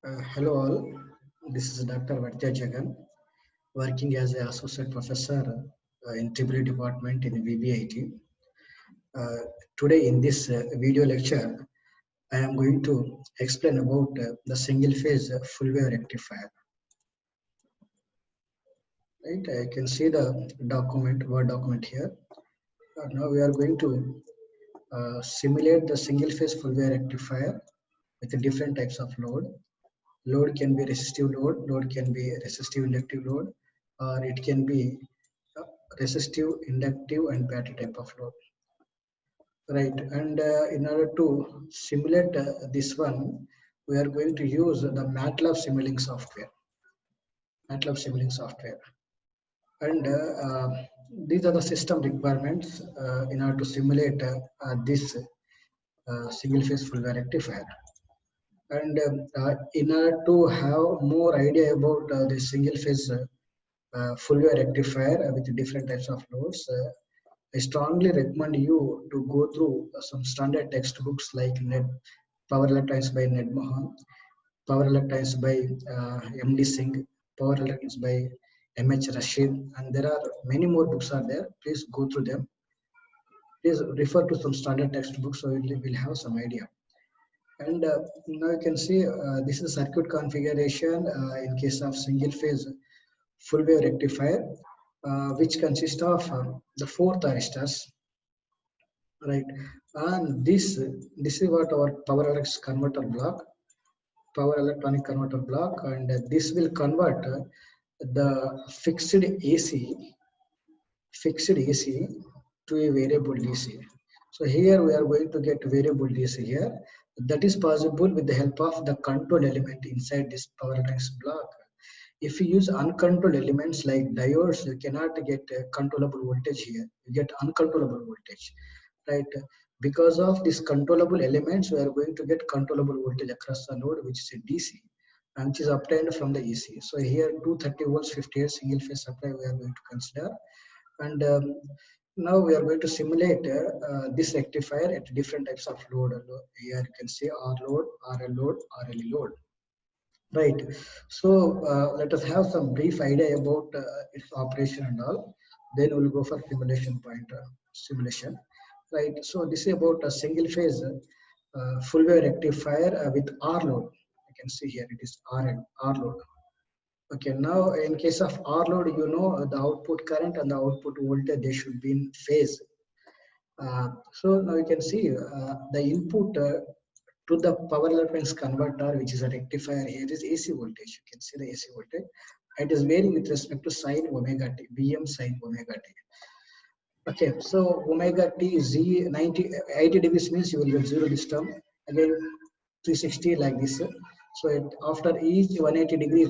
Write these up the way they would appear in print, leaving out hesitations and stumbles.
Hello all, this is Dr. Vatya Jagan, working as an associate professor in Triple department in VBIT. Uh, Today in this video lecture, I am going to explain about the single phase full wave rectifier. Right, I can see the Word document here. Now we are going to simulate the single phase full wave rectifier with the different types of load. Load can be resistive load can be resistive inductive load, or it can be uh, resistive, inductive, and battery type of load. Right, and in order to simulate this one, we are going to use the MATLAB simulating software. MATLAB simulating software, and these are the system requirements in order to simulate this single phase full wave rectifier. And in order to have more idea about the single phase full wave rectifier with different types of loads, I strongly recommend you to go through some standard textbooks like Power Electronics by Ned Mohan, Power Electronics by MD Singh, Power Electronics by MH Rashid, and there are many more books are there. Please go through them. Please refer to some standard textbooks so you will have some idea. And now you can see this is circuit configuration in case of single phase full wave rectifier, which consists of the four thyristors, right? And this is what our power electronic converter block, and this will convert the fixed AC to a variable DC. So here we are going to get variable DC here. That is possible with the help of the control element inside this power electronics block. If you use uncontrolled elements like diodes, you cannot get controllable voltage here. You get uncontrollable voltage, right? Because of these controllable elements, we are going to get controllable voltage across the load, which is a DC, and which is obtained from the AC. So here 230 volts 58 single phase supply we are going to consider. And now we are going to simulate this rectifier at different types of load. Here you can see R load, RL load, RLE load. Right. So let us have some brief idea about its operation and all. Then we'll go for simulation. Right. So this is about a single phase full wave rectifier with R load. You can see here it is R load. Okay. Now in case of R load, you know the output current and the output voltage they should be in phase. So now you can see the input to the power electronics converter, which is a rectifier here, is AC voltage. You can see the AC voltage. It is varying with respect to sine omega t, Vm sine omega t. Okay, so omega t is Z 80 degrees means you will get zero this term. Again, 360 like this. So after each 180 degrees,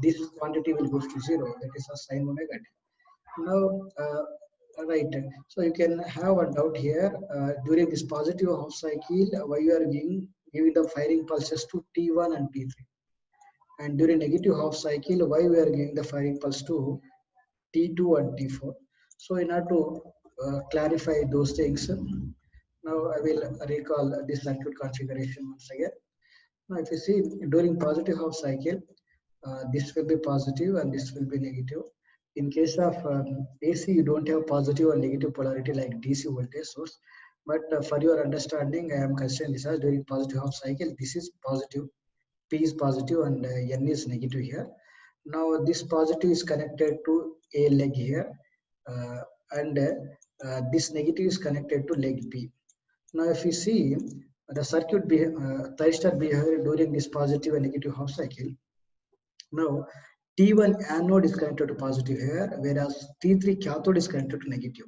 this quantity will go to zero. That is a sine omega t. Now, right. So you can have a doubt here during this positive half cycle, why you are giving the firing pulses to T1 and T3, and during negative half cycle, why we are giving the firing pulse to T2 and T4. So in order to clarify those things, now I will recall this circuit configuration once again. Now, if you see during positive half cycle, this will be positive and this will be negative. In case of AC, you don't have positive or negative polarity like DC voltage source. But for your understanding, I am considering this as during positive half cycle. This is positive, P is positive, and N is negative here. Now this positive is connected to A leg here, and this negative is connected to leg B. Now, if you see the thyristor behavior during this positive and negative half cycle, now T1 anode is connected to positive here, whereas T3 cathode is connected to negative,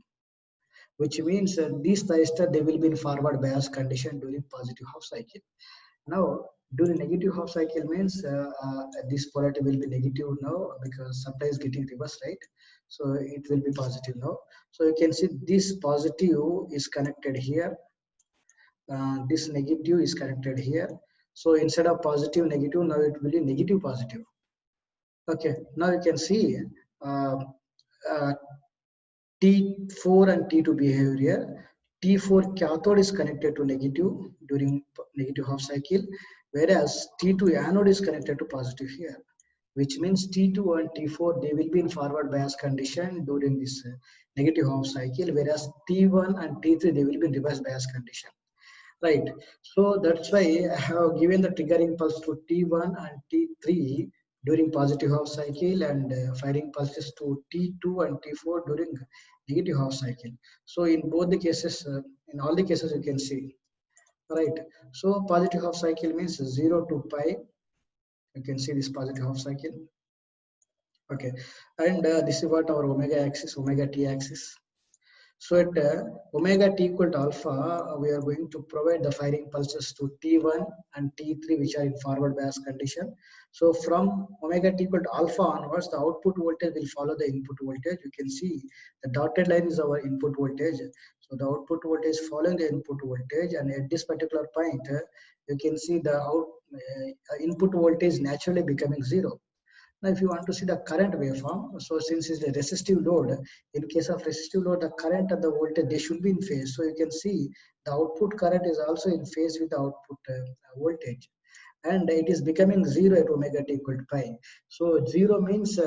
which means these thyristor they will be in forward bias condition during positive half cycle. Now, during negative half cycle means this polarity will be negative now because supply is getting reversed, right? So it will be positive now. So you can see this positive is connected here. This negative is connected here. So instead of positive negative, now it will be negative positive. Okay, now you can see uh, uh, T4 and T2 behavior. T4 cathode is connected to negative during negative half cycle, whereas T2 anode is connected to positive here, which means T2 and T4 they will be in forward bias condition during this negative half cycle, whereas T1 and T3 they will be in reverse bias condition. Right. So that's why I have given the triggering pulse to T1 and T3 during positive half cycle, and firing pulses to T2 and T4 during negative half cycle. So in both the cases, in all the cases you can see, right. So positive half cycle means 0 to pi. You can see this positive half cycle. Okay. And this is what our omega axis, omega t axis. So at omega t equal to alpha, we are going to provide the firing pulses to T1 and T3, which are in forward bias condition. So from omega t equal to alpha onwards, the output voltage will follow the input voltage. You can see the dotted line is our input voltage. So the output voltage following the input voltage, and at this particular point, you can see the input voltage naturally becoming zero. Now, if you want to see the current waveform, so since it's a resistive load, in case of resistive load, the current and the voltage, they should be in phase. So you can see the output current is also in phase with the output voltage. And it is becoming zero at omega t equal to pi. So zero means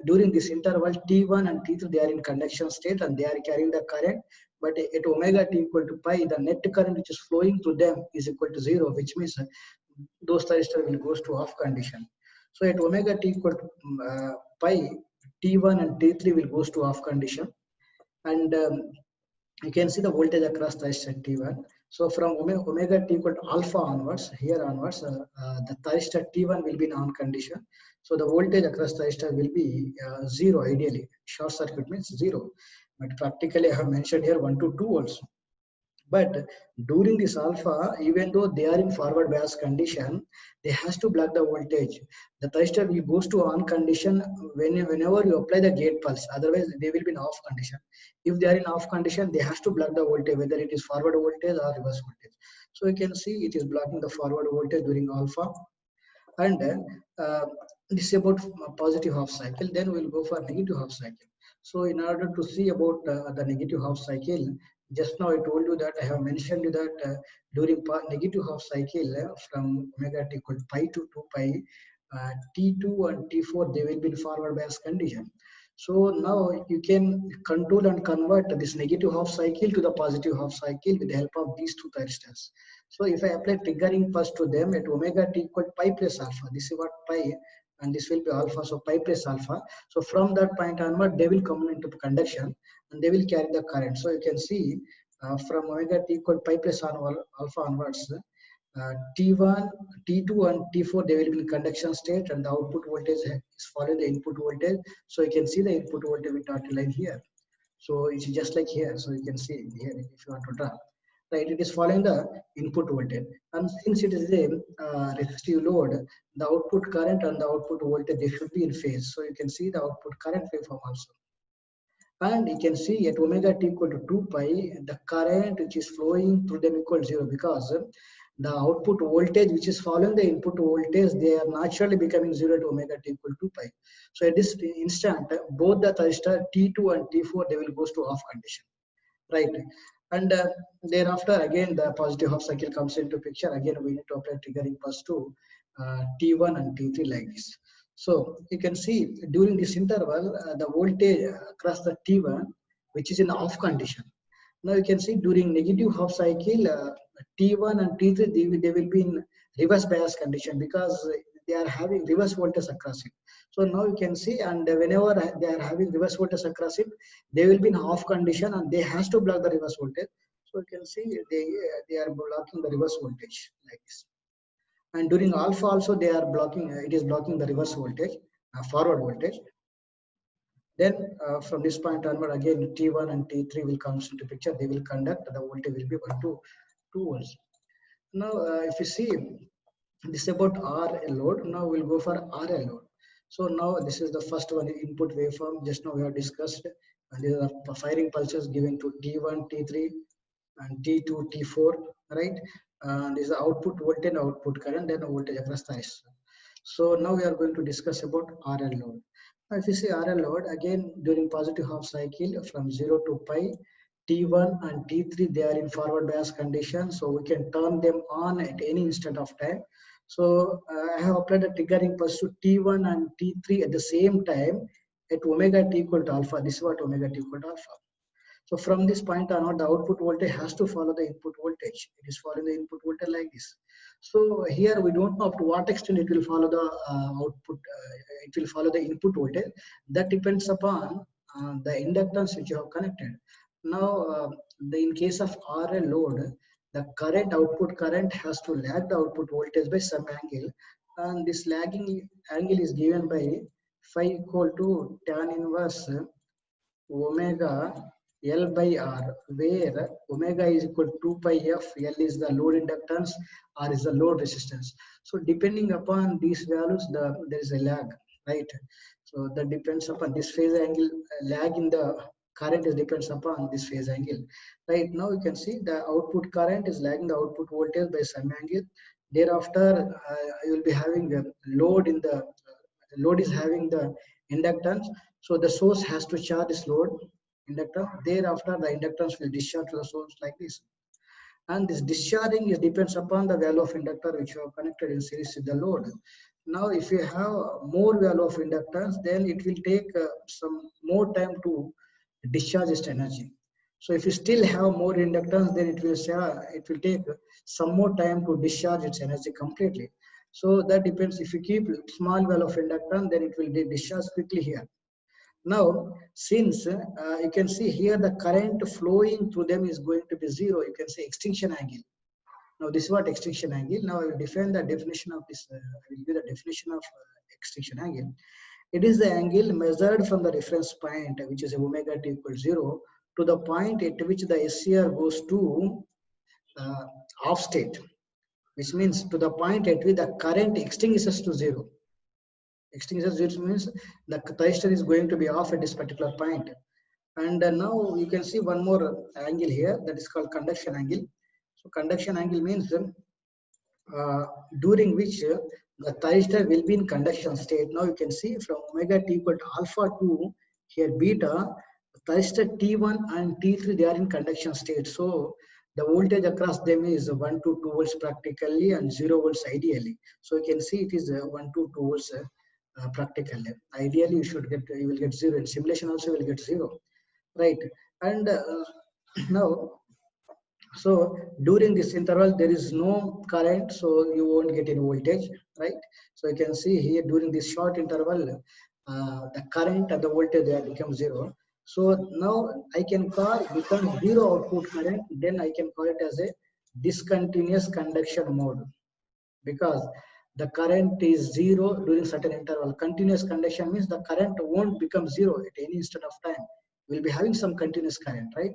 during this interval, T1 and T3, they are in conduction state and they are carrying the current. But at omega t equal to pi, the net current which is flowing through them is equal to zero, which means those thyristor will goes to off condition. So at omega t equal to pi, T1 and T3 will goes to off condition, and you can see the voltage across thyristor T1. So from omega t equal to alpha onwards, here onwards, the thyristor T1 will be in on condition. So the voltage across thyristor will be zero ideally. Short circuit means zero. But practically I have mentioned here 1 to 2 volts. But during this alpha, even though they are in forward bias condition, they has to block the voltage. The thyristor will goes to on condition whenever you apply the gate pulse. Otherwise, they will be in off condition. If they are in off condition, they has to block the voltage, whether it is forward voltage or reverse voltage. So you can see it is blocking the forward voltage during alpha. And uh, this is about positive half cycle. Then we'll go for negative half cycle. So in order to see about the negative half cycle, just now I told you that I have mentioned you that during negative half cycle from omega t equal pi to 2 pi, T2 and T4 they will be in forward bias condition. So now you can control and convert this negative half cycle to the positive half cycle with the help of these two thyristors. So if I apply triggering pulse to them at omega t equal to pi plus alpha, this is what pi, and this will be alpha, so pi plus alpha. So from that point onward, they will come into conduction and they will carry the current. So you can see from omega t equal to pi plus alpha onwards, T1, T2 and T4 they will be in conduction state, and the output voltage is following the input voltage. So you can see the input voltage with dotted line here. So it's just like here. So you can see here if you want to draw. Right, it is following the input voltage, and since it is a resistive load, the output current and the output voltage they should be in phase. So you can see the output current waveform also. And you can see at omega t equal to 2 pi, the current which is flowing through them equal to 0, because the output voltage which is following the input voltage, they are naturally becoming 0 at omega t equal to 2 pi. So at this instant, both the thyristor T2 and T4, they will goes to off condition, right? And thereafter, again, the positive half cycle comes into picture. Again, we need to apply triggering pulse to T1 and T3 like this. So you can see during this interval, the voltage across the T1, which is in off condition. Now you can see during negative half cycle, T1 and T3, they will be in reverse bias condition because they are having reverse voltage across it. So now you can see, and whenever they are having reverse voltage across it, they will be in off condition and they has to block the reverse voltage. So you can see they are blocking the reverse voltage like this. And during alpha also they are blocking, it is blocking the reverse voltage, forward voltage. Then from this point onward, again T1 and T3 will come into picture. They will conduct, the voltage will be 1 to 2 volts. Now if you see this is about RL load, now we'll go for RL load. So now this is the first one, input waveform. Just now we have discussed, and these are the firing pulses given to T1, T3 and T2, T4, right? And this is the output voltage and output current, then the voltage across the resistor. So now we are going to discuss about RL load. Now if you see RL load, again during positive half cycle from 0 to pi, T1 and T3 they are in forward bias condition, so we can turn them on at any instant of time. So I have applied a triggering pulse to T1 and T3 at the same time at omega t equal to alpha. This is what omega t equal to alpha. So from this point on, the output voltage has to follow the input voltage. It is following the input voltage like this. So here we don't know up to what extent it will follow the output. It will follow the input voltage. That depends upon the inductance which you have connected. Now, in case of RL load, the current output current has to lag the output voltage by some angle, and this lagging angle is given by phi equal to tan inverse omega L by R, where omega is equal to 2 pi f, L is the load inductance, R is the load resistance. So depending upon these values, there is a lag, right? So that depends upon this phase angle, lag in the current is depends upon this phase angle. Right now you can see the output current is lagging the output voltage by some angle. Thereafter, you will be having a load in the load is having the inductance. So the source has to charge this load inductor. Thereafter, the inductance will discharge to the source like this. And this discharging is depends upon the value of inductor which you have connected in series with the load. Now, if you have more value of inductance, then it will take some more time to discharge its energy. So if you still have more inductance, then it will take some more time to discharge its energy completely. So that depends. If you keep small value of inductance, then it will be discharged quickly here. Now, since you can see here the current flowing through them is going to be zero, you can say extinction angle. Now, this is what extinction angle. Now, I will define the definition of this. I will give the definition of extinction angle. It is the angle measured from the reference point, which is omega t equals 0, to the point at which the SCR goes to off state, which means to the point at which the current extinguishes to 0. Extinguishes 0 means the thyristor is going to be off at this particular point. And now you can see one more angle here that is called conduction angle. So conduction angle means during which the thyristor will be in conduction state. Now you can see from omega t equal to alpha to here beta, thyristor T1 and T3 they are in conduction state. So the voltage across them is 1 to 2 volts practically and 0 volts ideally. So you can see it is 1 to 2 volts practically. Ideally you will get 0. In simulation also you will get 0, right? And now, so during this interval, there is no current, so you won't get any voltage, right? So you can see here during this short interval, the current and the voltage they become 0. So now I can call becomes 0 output current, then I can call it as a discontinuous conduction mode, because the current is 0 during certain interval. Continuous conduction means the current won't become 0 at any instant of time. We'll be having some continuous current, right?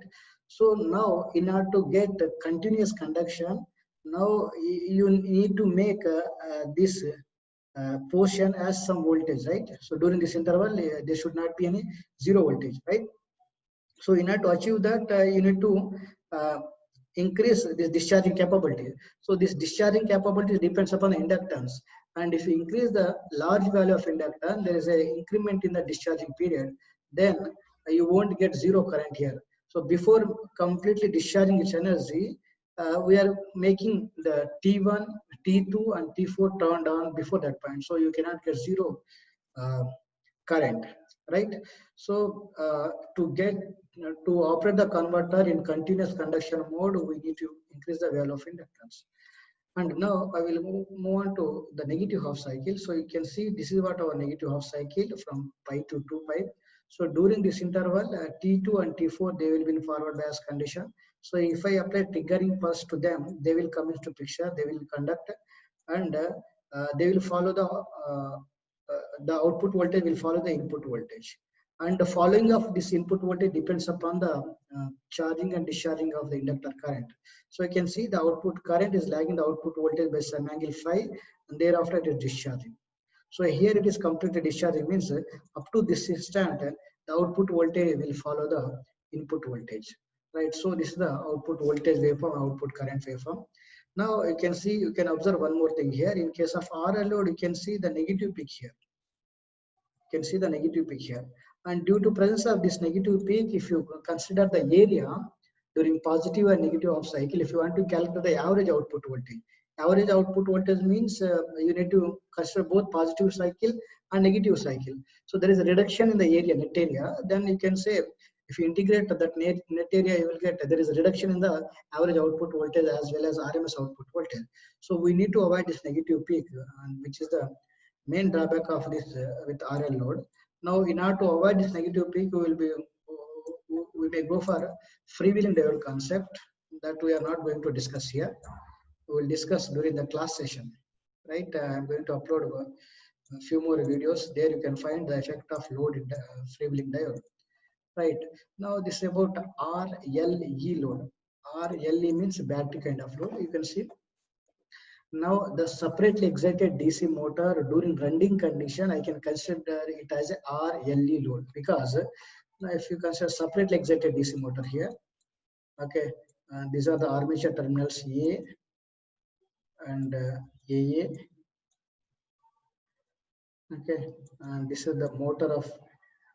So now in order to get continuous conduction, now you need to make this portion as some voltage, right? So during this interval, there should not be any 0 voltage, right? So in order to achieve that, you need to uh, increase this discharging capability. So this discharging capability depends upon the inductance. And if you increase the large value of inductance, there is an increment in the discharging period, then you won't get 0 current here. So before completely discharging its energy, we are making the T1, T2 and T4 turned on before that point. So you cannot get 0 uh, current, right? So to operate the converter in continuous conduction mode, we need to increase the value of inductance. And now I will move on to the negative half cycle. So you can see this is what our negative half cycle from pi to 2 pi. So during this interval, T2 and T4, they will be in forward bias condition. So if I apply triggering pulse to them, they will come into picture, they will conduct, and they will follow the output voltage will follow the input voltage. And the following of this input voltage depends upon the charging and discharging of the inductor current. So you can see the output current is lagging the output voltage by some angle phi, and thereafter it is discharging. So here it is completely discharging, means up to this instant, the output voltage will follow the input voltage, right? So this is the output voltage waveform, output current waveform. Now you can see, you can observe one more thing here. In case of RL load, you can see the negative peak here. You can see the negative peak here. And due to presence of this negative peak, if you consider the area during positive and negative half cycle, if you want to calculate the average output voltage, Average output voltage means you need to consider both positive cycle and negative cycle. So there is a reduction in the area, net area. Then you can say if you integrate that net area, you will get there is a reduction in the average output voltage as well as RMS output voltage. So we need to avoid this negative peak, which is the main drawback of this with RL load. Now, in order to avoid this negative peak, we may go for freewheeling diode concept that we are not going to discuss here. We will discuss during the class session, right? I'm going to upload a few more videos. There you can find the effect of load in the freewheeling diode, right? Now this is about RLE load. RLE means battery kind of load. You can see now the separately excited DC motor during running condition, I can consider it as a RLE load because now if you consider separately excited DC motor here, okay, these are the armature terminals A and AA, okay, and this is the motor of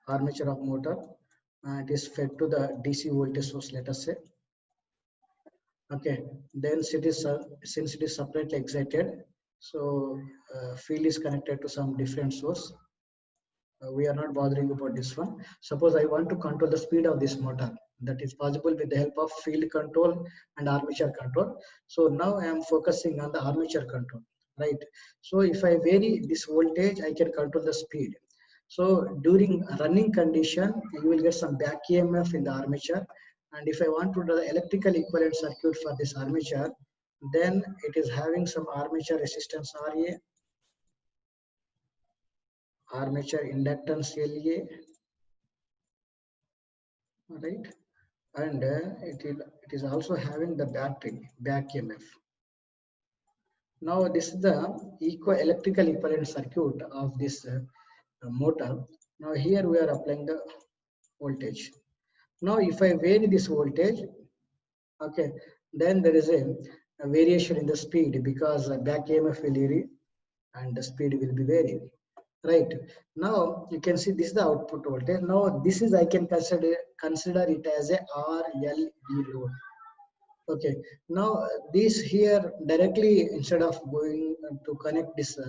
armature of motor. It is fed to the DC voltage source, let us say. Okay, then since it is separately excited, so field is connected to some different source. We are not bothering about this one. Suppose I want to control the speed of this motor. That is possible with the help of field control and armature control. So now I am focusing on the armature control, right? So if I vary this voltage, I can control the speed. So during running condition, you will get some back EMF in the armature. And if I want to do the electrical equivalent circuit for this armature, then it is having some armature resistance RA, armature inductance LA, right? And it is also having the battery back EMF. Now this is the electrical equivalent circuit of this motor. Now here we are applying the voltage. Now if I vary this voltage, okay, then there is a variation in the speed because back EMF will vary and the speed will be varied. Right. Now you can see this is the output voltage. Now this is I can consider it as a RLE load. Okay. Now this here directly instead of going to connect this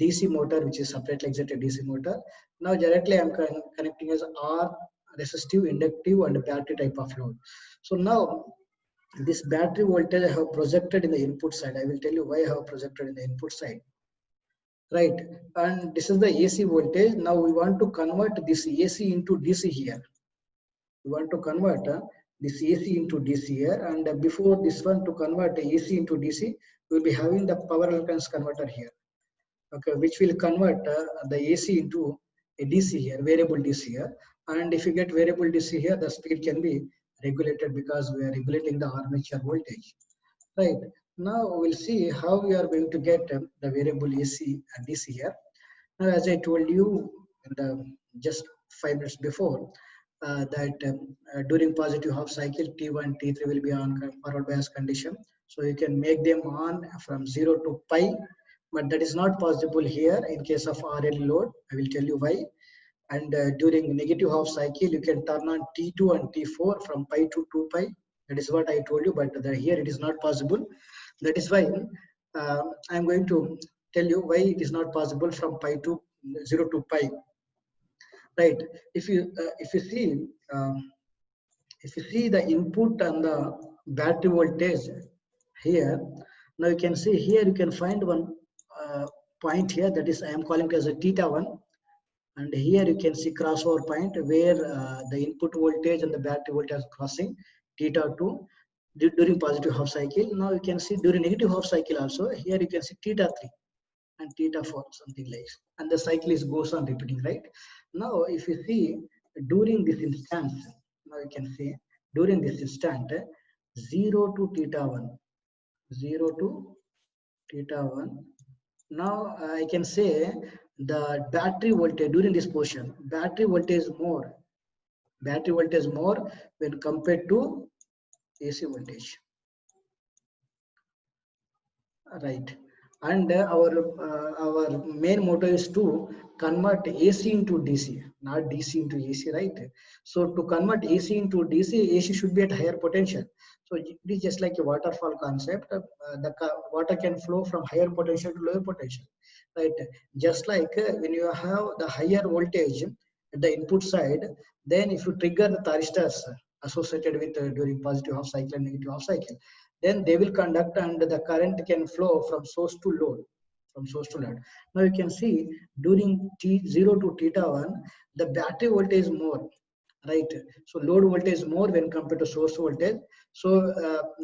DC motor, which is separately excited DC motor. Now directly I'm connecting as R resistive, inductive, and battery type of load. So now this battery voltage I have projected in the input side. I will tell you why I have projected in the input side. Right, and this is the AC voltage. Now we want to convert this AC into DC here. We want to convert this AC into DC here, and before this one to convert AC into DC, we'll be having the power electronics converter here, okay, which will convert the AC into a DC here, variable DC here. And if you get variable DC here, the speed can be regulated because we are regulating the armature voltage. Right. Now we'll see how we are going to get the variable AC and DC here. Now, as I told you in the just 5 minutes before, that during positive half cycle, T1, T3 will be on forward bias condition. So you can make them on from 0 to pi, but that is not possible here in case of RL load. I will tell you why. And during negative half cycle, you can turn on T2 and T4 from pi to 2 pi. That is what I told you, but here it is not possible. That is why I'm going to tell you why it is not possible from pi to 0 to pi. Right? If you see the input and the battery voltage here, now you can see here you can find one point here, that is I am calling it as a theta1. And here you can see crossover point where the input voltage and the battery voltage are crossing, theta 2 during positive half cycle. Now you can see during negative half cycle also, here you can see theta 3 and theta 4, something like, and the cycle goes on repeating, right? Now if you see during this instance, now you can see during this instant 0 to theta 1, 0 to theta 1. Now I can say the battery voltage during this portion, battery voltage more when compared to AC voltage, right? And our main motto is to convert AC into DC, not DC into AC, right? So to convert AC into DC, AC should be at higher potential. So it is just like a waterfall concept. Water can flow from higher potential to lower potential, right? Just like when you have the higher voltage at the input side, then if you trigger the thyristors associated with during positive half cycle and negative half cycle, then they will conduct and the current can flow from source to load, from source to load. Now you can see during T0 to theta 1, the battery voltage is more, right? So load voltage is more when compared to source voltage. So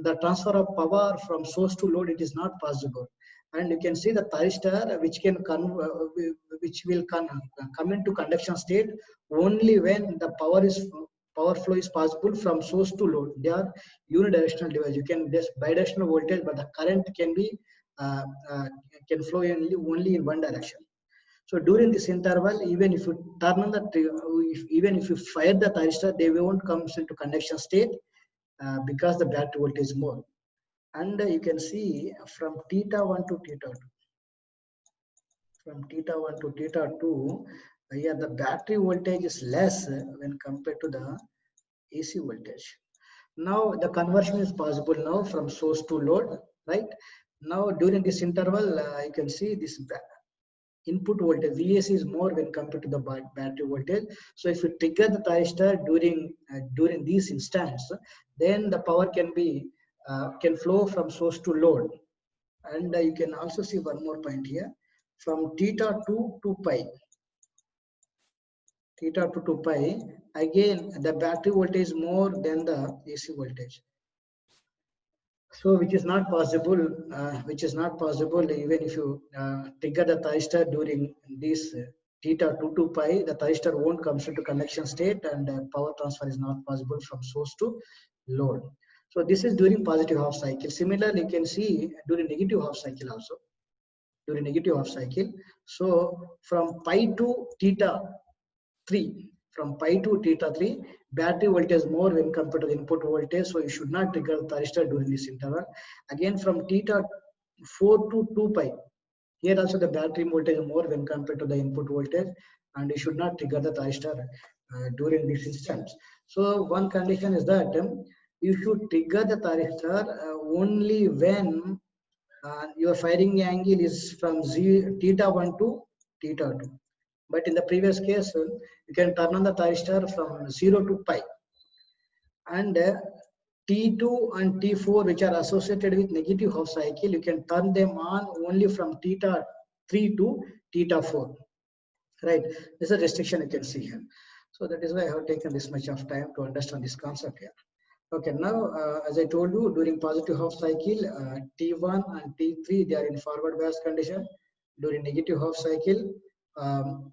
the transfer of power from source to load, it is not possible. And you can see the thyristor which can which will come into conduction state only when the power flow is possible from source to load. They are unidirectional device. You can just bidirectional voltage, but the current can be uh, uh, can flow only in one direction. So during this interval, even if you turn on the even if you fire the thyristor, they won't come into conduction state because the battery voltage is more. And you can see from theta 1 to theta 2, from theta 1 to theta 2, here the battery voltage is less when compared to the AC voltage. Now the conversion is possible now from source to load, right? Now during this interval, you can see this input voltage VAC is more when compared to the battery voltage. So if you trigger the thyristor during these instants, then the power can flow from source to load. And you can also see one more point here, from theta 2 to pi, theta 2 to pi, again the battery voltage is more than the AC voltage. So which is not possible even if you trigger the thyristor during this theta 2 to pi, the thyristor won't come into conduction state and power transfer is not possible from source to load. So this is during positive half cycle. Similarly, you can see during negative half cycle also, during negative half cycle. So from pi to theta 3, from pi to theta 3, battery voltage more when compared to the input voltage, so you should not trigger the thyristor during this interval. Again from theta 4 to 2 pi, here also the battery voltage is more when compared to the input voltage, and you should not trigger the thyristor during this instance. So one condition is that you should trigger the thyristor only when your firing angle is from theta 1 to theta 2. But in the previous case, you can turn on the thyristor from 0 to pi. And T2 and T4, which are associated with negative half cycle, you can turn them on only from theta 3 to theta 4. Right? This is a restriction you can see here. So that is why I have taken this much of time to understand this concept here. Okay, now as I told you, during positive half cycle, T1 and T3, they are in forward bias condition. During negative half cycle, um,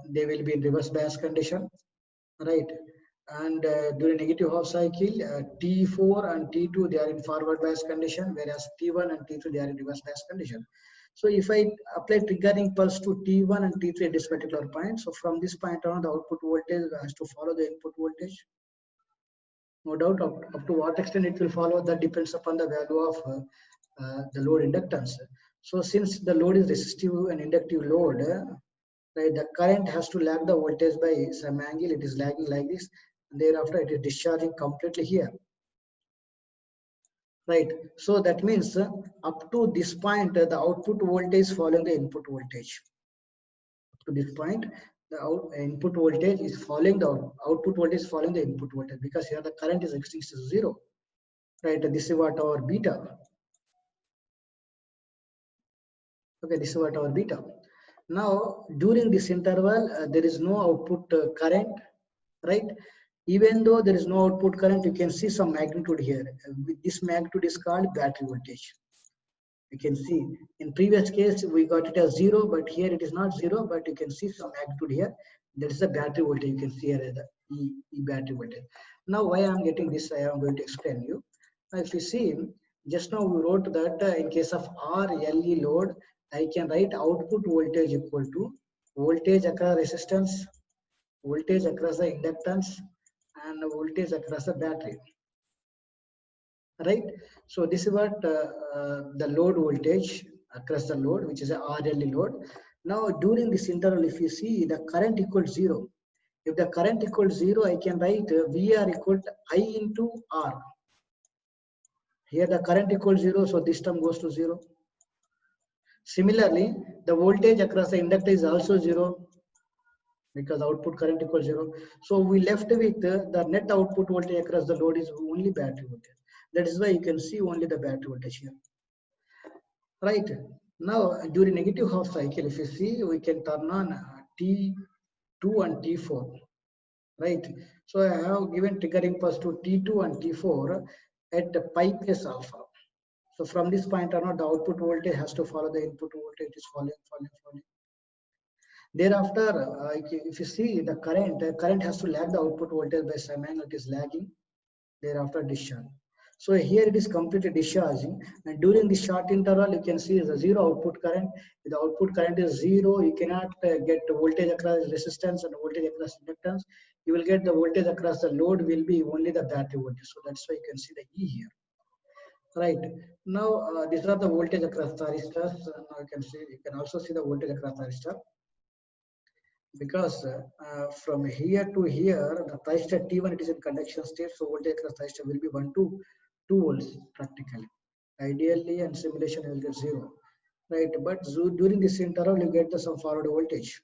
they will be in reverse bias condition, right? And during negative half cycle, T4 and T2, they are in forward bias condition, whereas T1 and T3, they are in reverse bias condition. So if I apply triggering pulse to T1 and T3 at this particular point, so from this point on, the output voltage has to follow the input voltage. No doubt, up to what extent it will follow, that depends upon the value of the load inductance. So since the load is resistive and inductive load, right, the current has to lag the voltage by some angle. It is lagging like this, and thereafter it is discharging completely here. Right. So that means up to this point, the output voltage following the input voltage. Up to this point, the input voltage is following the output voltage is following the input voltage, because here the current is extinct to 0. Right. This is what our beta. Okay, this is what our beta. Now, during this interval, there is no output current, right? Even though there is no output current, you can see some magnitude here. This magnitude is called battery voltage. You can see in previous case, we got it as 0, but here it is not 0, but you can see some magnitude here. There is a battery voltage. You can see here the E battery voltage. Now, why I am getting this, I am going to explain you. Now, if you see, just now we wrote that in case of RLE load, I can write output voltage equal to voltage across resistance, voltage across the inductance, and voltage across the battery. Right? So this is what the load voltage across the load, which is a RLE load. Now during this interval, if you see the current equals 0, if the current equals 0, I can write VR equal to I into R. Here the current equals 0, so this term goes to 0. Similarly, the voltage across the inductor is also 0 because output current equals 0. So we left with the net output voltage across the load is only battery voltage. That is why you can see only the battery voltage here. Right. Now during negative half cycle, if you see, we can turn on T2 and T4. Right. So I have given triggering pulse to T2 and T4 at pi plus alpha. So from this point on, the output voltage has to follow the input voltage, is falling. Thereafter, if you see the current has to lag the output voltage by some angle, it is lagging. Thereafter discharge. So here it is completely discharging, and during the short interval, you can see the zero output current. If the output current is 0, you cannot get voltage across resistance and voltage across inductance. You will get the voltage across the load will be only the battery voltage. So that's why you can see the E here. Right. Now these are the voltage across thyristors. Now you can also see the voltage across thyristor, because from here to here, the thyristor T1, it is in conduction state, so voltage across thyristor will be 1 to 2 volts practically. Ideally, and simulation will get 0, right? But during this interval, you get some forward voltage.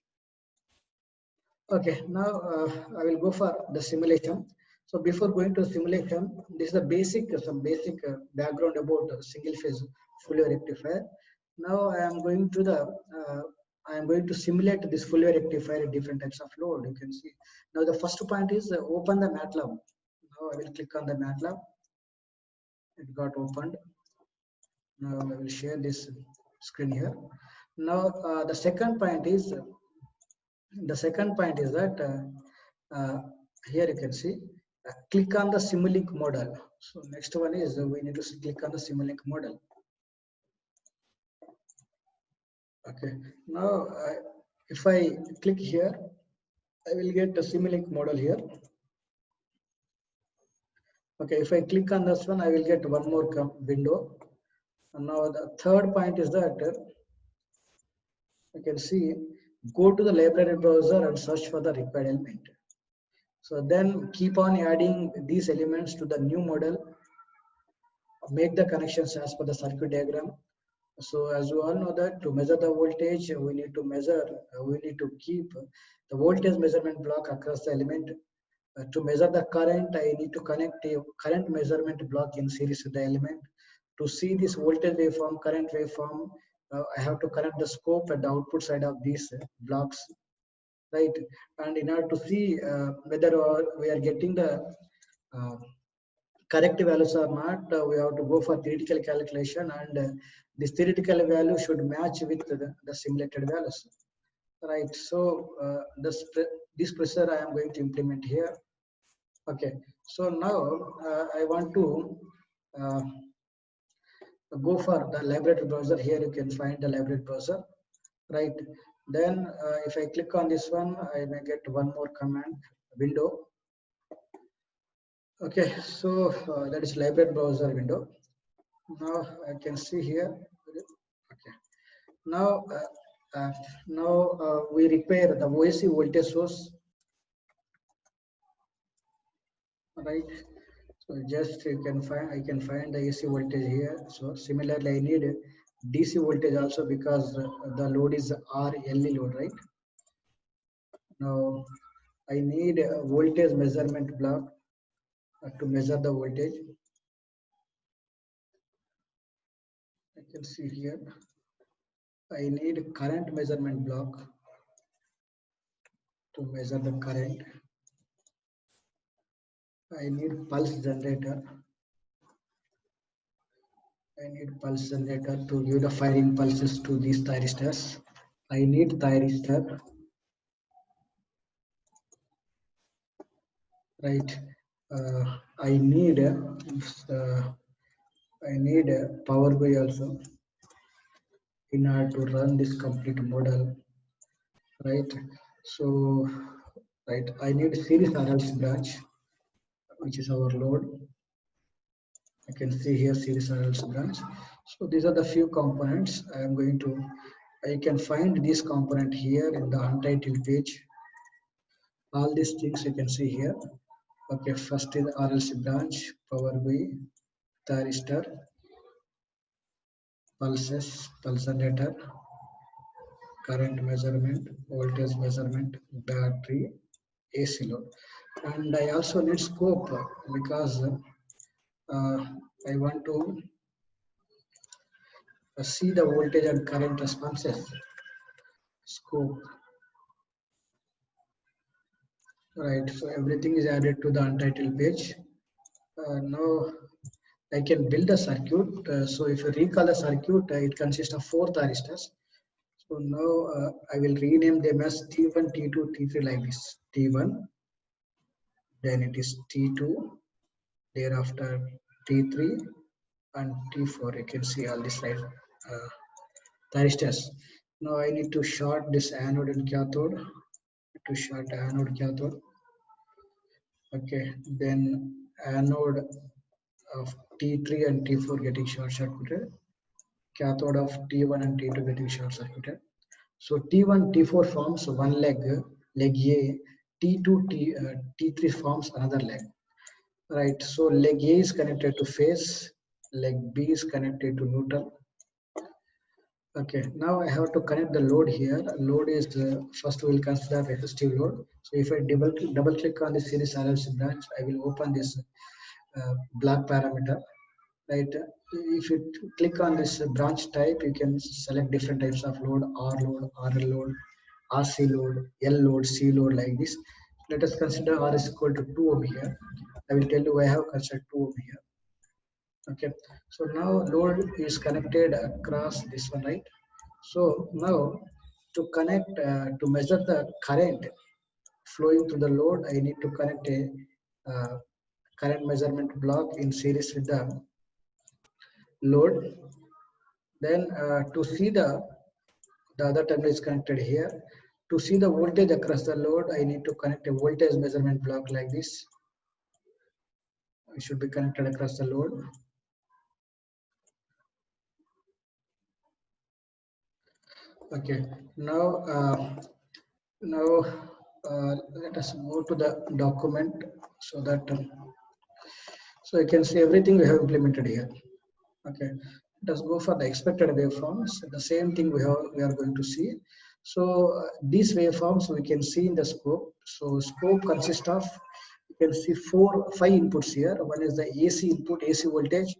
Okay, now I will go for the simulation. So before going to simulation, this is the some basic background about single phase Fourier rectifier. Now I am going to simulate this Fourier rectifier at different types of load. You can see. Now the first point is open the MATLAB. Now I will click on the MATLAB. It got opened. Now I will share this screen here. Now the second point is that here you can see click on the Simulink model. So next one is we need to click on the Simulink model. Okay, now if I click here, I will get the Simulink model here. Okay, if I click on this one, I will get one more window. And now the third point is that you can see, go to the library browser and search for the required element. So then keep on adding these elements to the new model, make the connections as per the circuit diagram. So as you all know that to measure the voltage, we need to keep the voltage measurement block across the element. To measure the current, I need to connect a current measurement block in series with the element. To see this voltage waveform, current waveform, I have to connect the scope at the output side of these blocks, right? And in order to see whether we are getting the correct values or not, we have to go for theoretical calculation, and this theoretical value should match with the simulated values, right? So this procedure I am going to implement here. Okay, so now I want to go for the library browser. Here you can find the library browser, right? Then if I click on this one, I may get one more command window. Okay, so that is library browser window. Now I can see here. Okay, now we repair the OAC voltage source, right? So just I can find the AC voltage here. So similarly, I need DC voltage also, because the load is RLE load, right? Now I need a voltage measurement block to measure the voltage. I can see here. I need current measurement block to measure the current. I need pulse generator. I need pulse generator to give the firing pulses to these thyristors. I need thyristor. Right. I need a power guy also in order to run this complete model, right? So, right, I need series RLC branch, which is our load. I can see here series RLC branch. So these are the few components I am going to. You can find this component here in the untitled page. All these things you can see here. Okay, first is RLC branch, power BUI, thyristor, pulses, pulsar current measurement, voltage measurement, battery, AC load. And I also need scope because I want to see the voltage and current responses. Scope. Right, so everything is added to the untitled page. Now I can build a circuit. So if you recall the circuit, it consists of 4 thyristors. So now I will rename them as T1, T2, T3 like this. T1, then it is T2, thereafter T3 and T4. You can see all this right thyristors. Now I need to short this anode and cathode. To short anode cathode. Okay, then anode of T3 and T4 getting short circuited, cathode of T1 and T2 getting short circuited. So T1, T4 forms one leg, leg A, T2, T3 forms another leg. Right, so leg A is connected to phase, leg B is connected to neutral. Okay, now I have to connect the load here. Load is first we will consider resistive load. So if I double click on the series RLC branch, I will open this block parameter. Right, if you click on this branch type, you can select different types of load: R load, RL load, RC load, L load, C load like this. Let us consider R is equal to 2 ohm here. I will tell you I have considered 2 ohm here. Okay, so now load is connected across this one, right? So now to connect, to measure the current flowing through the load, I need to connect a current measurement block in series with the load. Then to see the other terminal is connected here. To see the voltage across the load, I need to connect a voltage measurement block like this. It should be connected across the load. Okay, now let us go to the document so that so you can see everything we have implemented here. Okay, let us go for the expected waveforms. The same thing we are going to see. So these waveforms we can see in the scope. So scope consists of, you can see 5 inputs here. One is the AC input, AC voltage,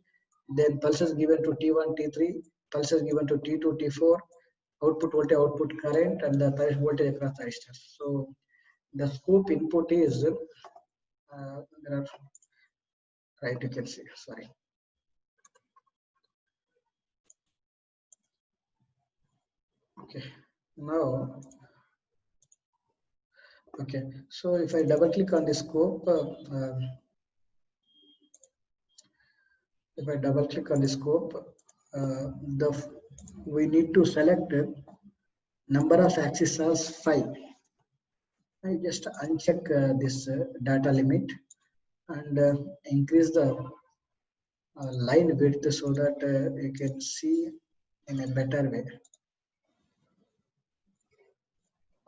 then pulses given to T1, T3, pulses given to T2, T4, output voltage, output current, and the voltage across the resistors. So the scope input is there are, right, you can see, sorry. Okay, now, okay, so if I double click on the scope, if I double click on the scope, we need to select number of axes as 5. I just uncheck this data limit and increase the line width so that you can see in a better way.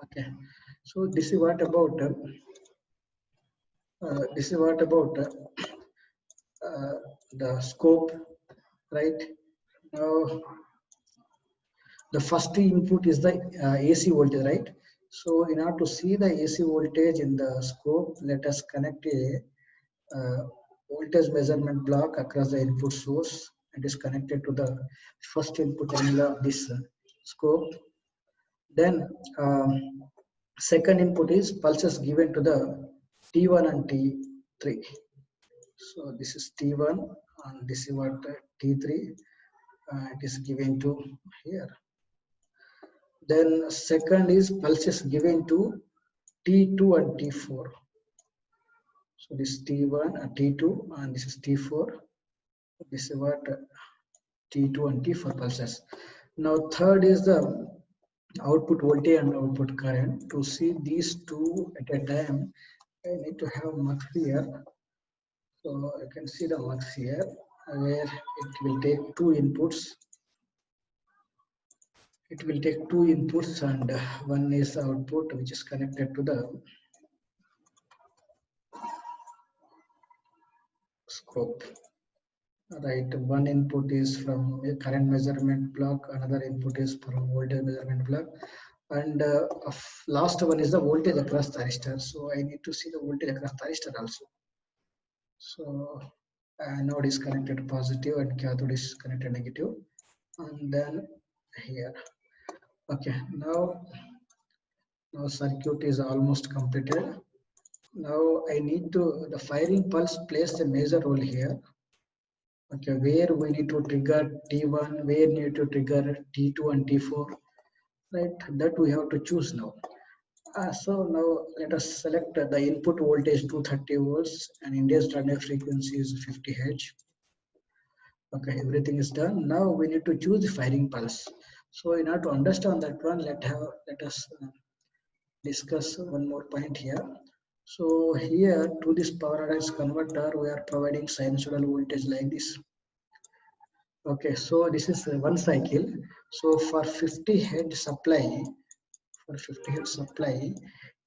Okay, so this is what about the scope, right? Now the first input is the AC voltage, right? So in order to see the AC voltage in the scope, let us connect a voltage measurement block across the input source. It is connected to the first input terminal of this scope. Then second input is pulses given to the T1 and T3. So this is T1 and this is what T3 it is given to here. Then second is pulses given to T2 and T4. So this is T1 and T2 and this is T4. This is what T2 and T4 pulses. Now third is the output voltage and output current. To see these two at a time, I need to have mux here. So you can see the mux here. where it will take two inputs. It will take two inputs, and one is the output which is connected to the scope. Right, one input is from a current measurement block, another input is from voltage measurement block, and last one is the voltage across thyristor. So I need to see the voltage across thyristor also. So anode is connected positive and cathode is connected negative, and then here. Okay, now circuit is almost completed. Now I need to, the firing pulse plays a major role here. Okay, where we need to trigger T1, where we need to trigger T2 and T4, right? That we have to choose now. So now let us select the input voltage 230 volts and India's standard frequency is 50 Hz. Okay, everything is done. Now we need to choose the firing pulse. So in order to understand that one, let us discuss one more point here. So here to this power analysis converter, we are providing sinusoidal voltage like this. Okay, so this is one cycle. So for 50 head supply,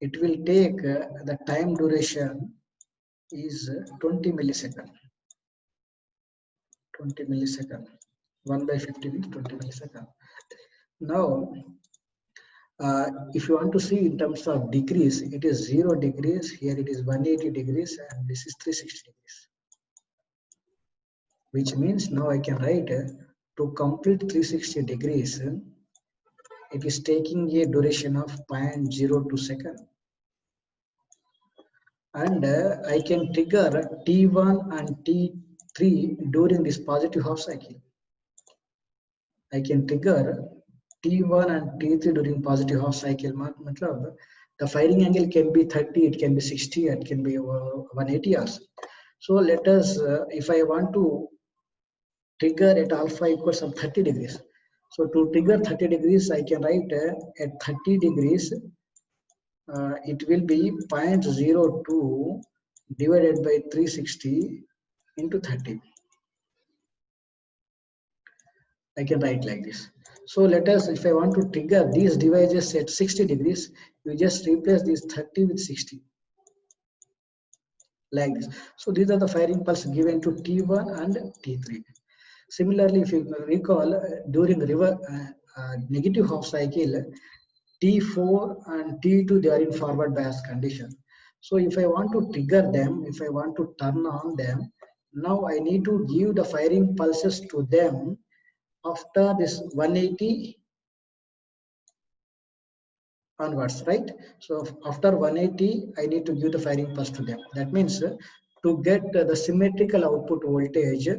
it will take the time duration is 20 millisecond. 20 millisecond. 1 by 50 means 20 millisecond. Now, if you want to see in terms of degrees, it is 0 degrees. Here it is 180 degrees, and this is 360 degrees. Which means now I can write to complete 360 degrees. It is taking a duration of 0.02 second, and I can trigger T1 and T3 during this positive half cycle. I can trigger T1 and T3 during positive half cycle. The firing angle can be 30, it can be 60, it can be 180 also. So let us, if I want to trigger at alpha equals of 30 degrees. So to trigger 30 degrees, I can write at 30 degrees, it will be 0.02 divided by 360 into 30. I can write like this. So let us, if I want to trigger these devices at 60 degrees, you just replace this 30 with 60. Like this. So these are the firing pulse given to T1 and T3. Similarly, if you recall, during negative half cycle, T4 and T2, they are in forward bias condition. So if I want to trigger them, if I want to turn on them, now I need to give the firing pulses to them after this 180 onwards, right? So after 180, I need to give the firing pulse to them. That means to get the symmetrical output voltage,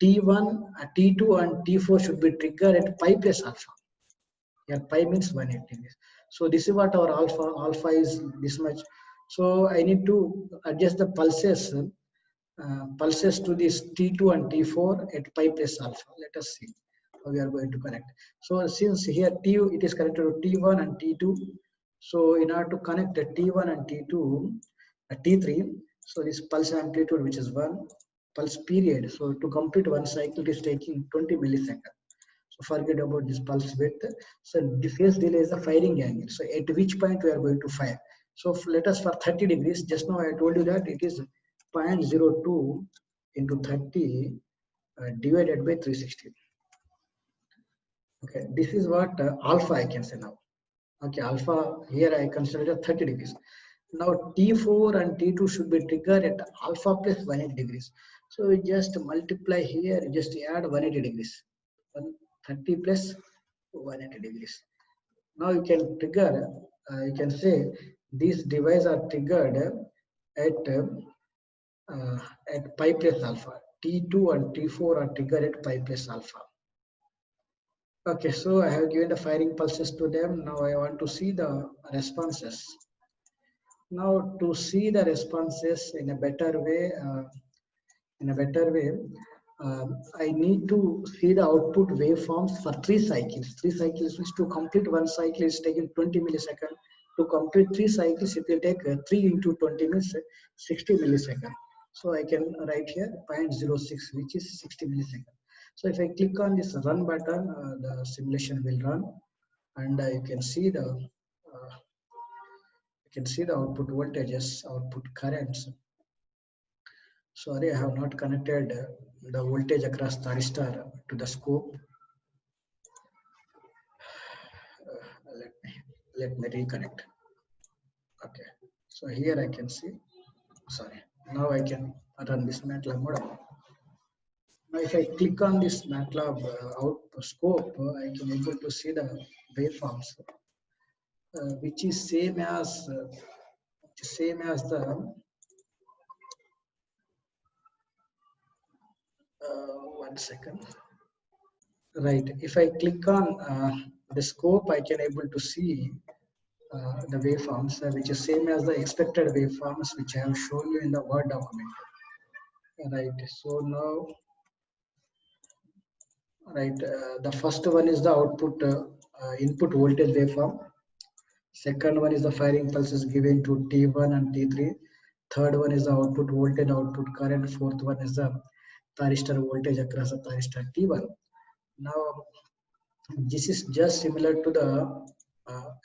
T1, T2 and T4 should be triggered at pi plus alpha. Here pi means 180 degrees. So this is what our alpha is this much. So I need to adjust the pulses to this T2 and T4 at pi plus alpha. Let us see how we are going to connect. So since here it is connected to T1 and T2. So in order to connect the T1 and T2, T3, so this pulse amplitude which is 1, pulse period. So to complete one cycle, it is taking 20 milliseconds. So forget about this pulse width. So the phase delay is the firing angle. So at which point we are going to fire. So let us for 30 degrees, just now I told you that it is 0.02 into 30 divided by 360. Okay, this is what alpha I can say now. Okay, alpha here I consider 30 degrees. Now T4 and T2 should be triggered at alpha plus 180 degrees. So we just multiply here, just add 180 degrees. 30 plus 180 degrees. Now you can trigger, you can say these devices are triggered at pi plus alpha. T2 and T4 are triggered at pi plus alpha. Okay, so I have given the firing pulses to them. Now I want to see the responses. Now to see the responses in a better way, I need to see the output waveforms for 3 cycles. 3 cycles means to complete one cycle is taking 20 milliseconds. To complete 3 cycles, it will take 3 into 20 means 60 milliseconds. So I can write here 0.06, which is 60 milliseconds. So if I click on this run button, the simulation will run, and you can see the output voltages, output currents. Sorry, I have not connected the voltage across thyristor to the scope. Let me reconnect. Okay, so here I can see. Sorry, now I can run this MATLAB model. Now if I click on this MATLAB out scope, I can able to see the waveforms, which is same as the 1 second. Right. If I click on the scope, I can able to see the waveforms, which is same as the expected waveforms, which I have shown you in the Word document. Right. So now, right, the first one is the output input voltage waveform. Second one is the firing pulses given to T1 and T3. Third one is the output voltage, output current. Fourth one is the thyristor voltage across the thyristor T1. Now, this is just similar to the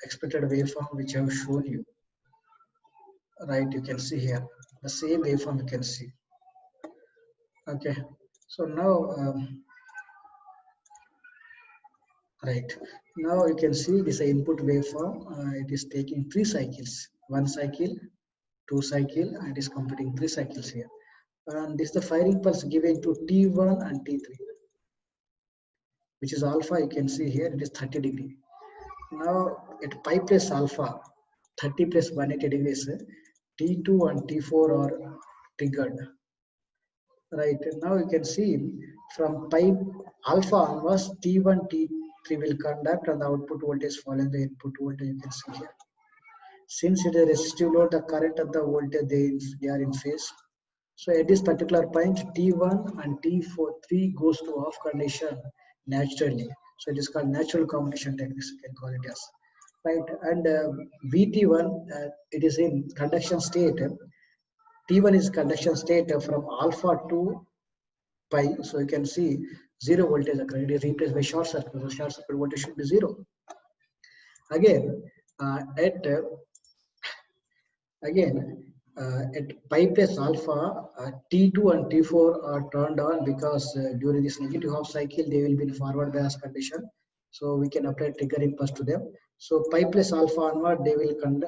expected waveform which I have shown you. Right, you can see here the same waveform you can see. Okay, so now right now you can see this input waveform. It is taking 3 cycles, 1 cycle, 2 cycle, and it is completing 3 cycles here. And this is the firing pulse given to T1 and T3, which is alpha. You can see here it is 30 degree. Now at pi plus alpha, 30 plus 180 degrees, T2 and T4 are triggered. Right, now you can see from pi alpha onwards, T1, T3 will conduct and the output voltage following the input voltage, you can see here. Since it is a resistive load, the current and the voltage, they are in phase. So at this particular point, T1 and T3 goes to off condition naturally. So it is called natural combination techniques, you can call it as. Right, and VT1, it is in conduction state. T1 is conduction state from alpha to pi. So you can see zero voltage occurring. It is replaced by short circuit. So short circuit voltage should be zero. Again, at pi plus alpha, T2 and T4 are turned on because during this negative half cycle they will be in forward bias condition. So we can apply trigger impulse to them. So pi plus alpha onward, they will come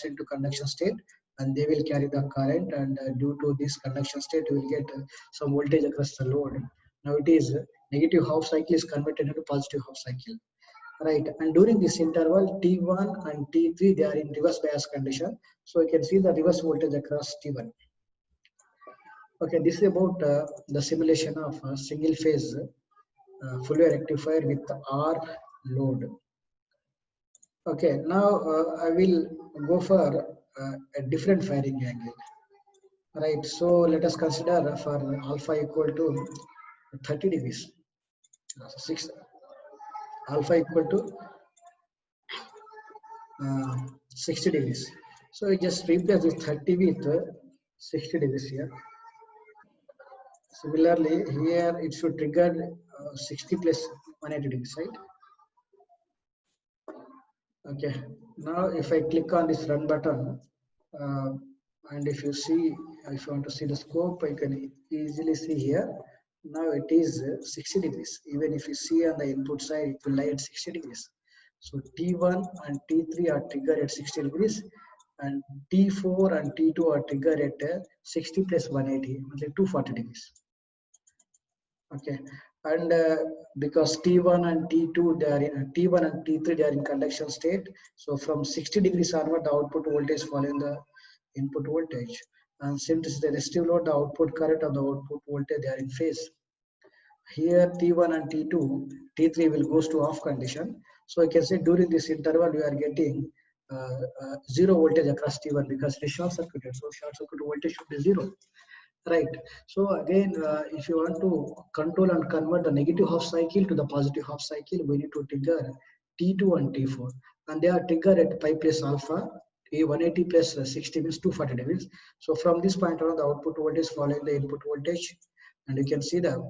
into conduction state and they will carry the current, and due to this conduction state you will get some voltage across the load. Now it is negative half cycle is converted into positive half cycle. Right, and during this interval, T1 and T3, they are in reverse bias condition. So you can see the reverse voltage across T1. Okay, this is about the simulation of a single phase full wave rectifier with R load. Okay, now I will go for a different firing angle. Right, so let us consider for alpha equal to 30 degrees. 6 alpha equal to 60 degrees. So we just replace this 30 with 60 degrees here. Similarly, here it should trigger 60 plus 180 degrees, right? Okay. Now, if I click on this run button, and if you want to see the scope, you can easily see here. Now it is 60 degrees. Even if you see on the input side, it will lie at 60 degrees. So T1 and T3 are triggered at 60 degrees, and T4 and T2 are triggered at 60 plus 180, like 240 degrees. Okay, and because T1 and T2 they are in T1 and T3 they are in conduction state. So from 60 degrees onward, the output voltage following the input voltage. And since this is the resistive load, the output current and the output voltage they are in phase. Here T1 and T2, T3 will goes to off condition. So you can say during this interval we are getting zero voltage across T1 because it is short circuited. So short circuit voltage should be zero. Right. So again, if you want to control and convert the negative half cycle to the positive half cycle, we need to trigger T2 and T4, and they are triggered at pi plus alpha 180 plus 60 means 240 degrees. So from this point on, the output voltage following the input voltage, and you can see the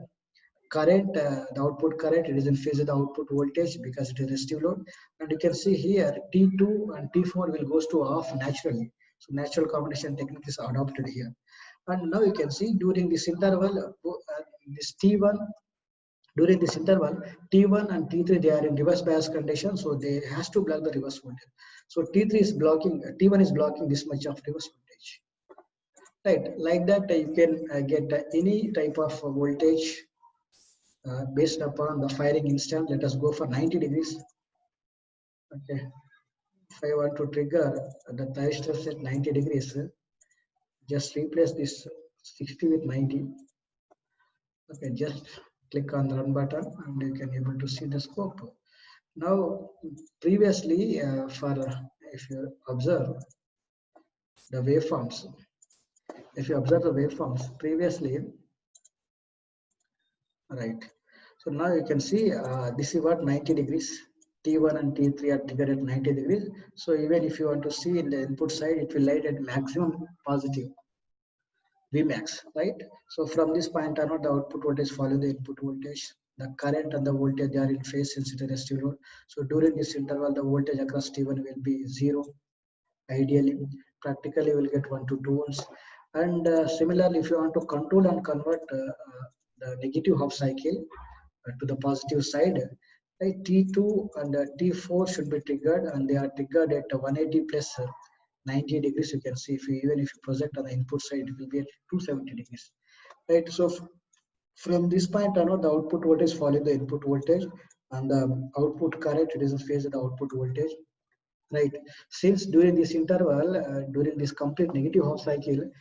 current, the output current, it is in phase of the output voltage because it is resistive load. And you can see here T2 and T4 will goes to off naturally. So natural combination technique is adopted here. And now you can see during this interval, this T1, during this interval, T1 and T3, they are in reverse bias condition, so they has to block the reverse voltage. So T3 is blocking, T1 is blocking this much of reverse voltage. Right, like that you can get any type of voltage based upon the firing instant. Let us go for 90 degrees. Okay, if I want to trigger the thyristors at 90 degrees, just replace this 60 with 90. Okay, just click on the run button and you can able to see the scope. Now, previously, if you observe the waveforms, previously, right. So now you can see this is what 90 degrees. T1 and T3 are triggered at 90 degrees. So even if you want to see in the input side, it will light at maximum positive Vmax, right? So from this point on, the output voltage follow the input voltage. The current and the voltage, they are in phase since it is resistive load. So during this interval, the voltage across T1 will be 0. Ideally, practically will get 1 to 2 volts. And similarly, if you want to control and convert the negative half cycle to the positive side, right, T2 and T4 should be triggered, and they are triggered at 180 plus 90 degrees. You can see even if you project on the input side, it will be at 270 degrees, right? So from this point on, the output voltage follow the input voltage, and the output current, it is in phase of the output voltage, right? Since during this interval, during this complete negative half cycle,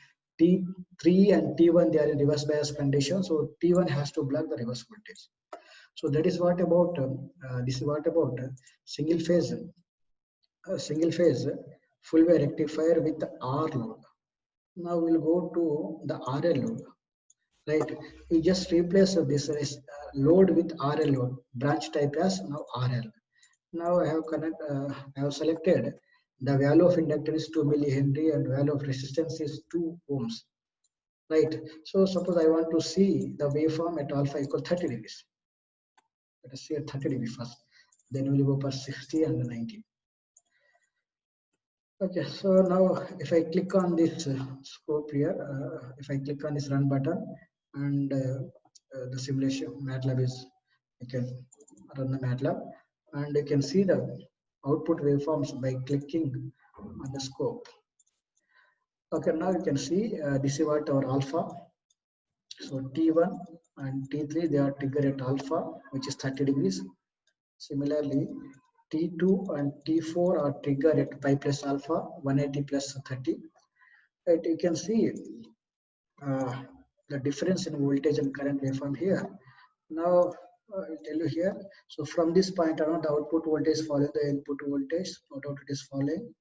T3 and T1, they are in reverse bias condition, so T1 has to block the reverse voltage. So that is what about this is what about single phase full wave rectifier with the R load. Now we'll go to the RL load, right? We just replace this load with RL load, branch type as now RL. Now I have selected the value of inductance is 2 millihenry and value of resistance is 2 ohms, right? So suppose I want to see the waveform at alpha equal 30 degrees. Let us see at 30 degrees first, then we'll go for 60 and 90. Okay, so now if I click on this scope here, if I click on this run button, and the simulation MATLAB is, you can run the MATLAB, and you can see the output waveforms by clicking on the scope. Okay, now you can see this is what our alpha. So T1 and T3, they are triggered at alpha, which is 30 degrees. Similarly, T2 and T4 are triggered at pi plus alpha, 180 plus 30. Right, you can see the difference in voltage and current waveform here. Now, I'll tell you here. So from this point on, the output voltage follows the input voltage, no doubt it is following.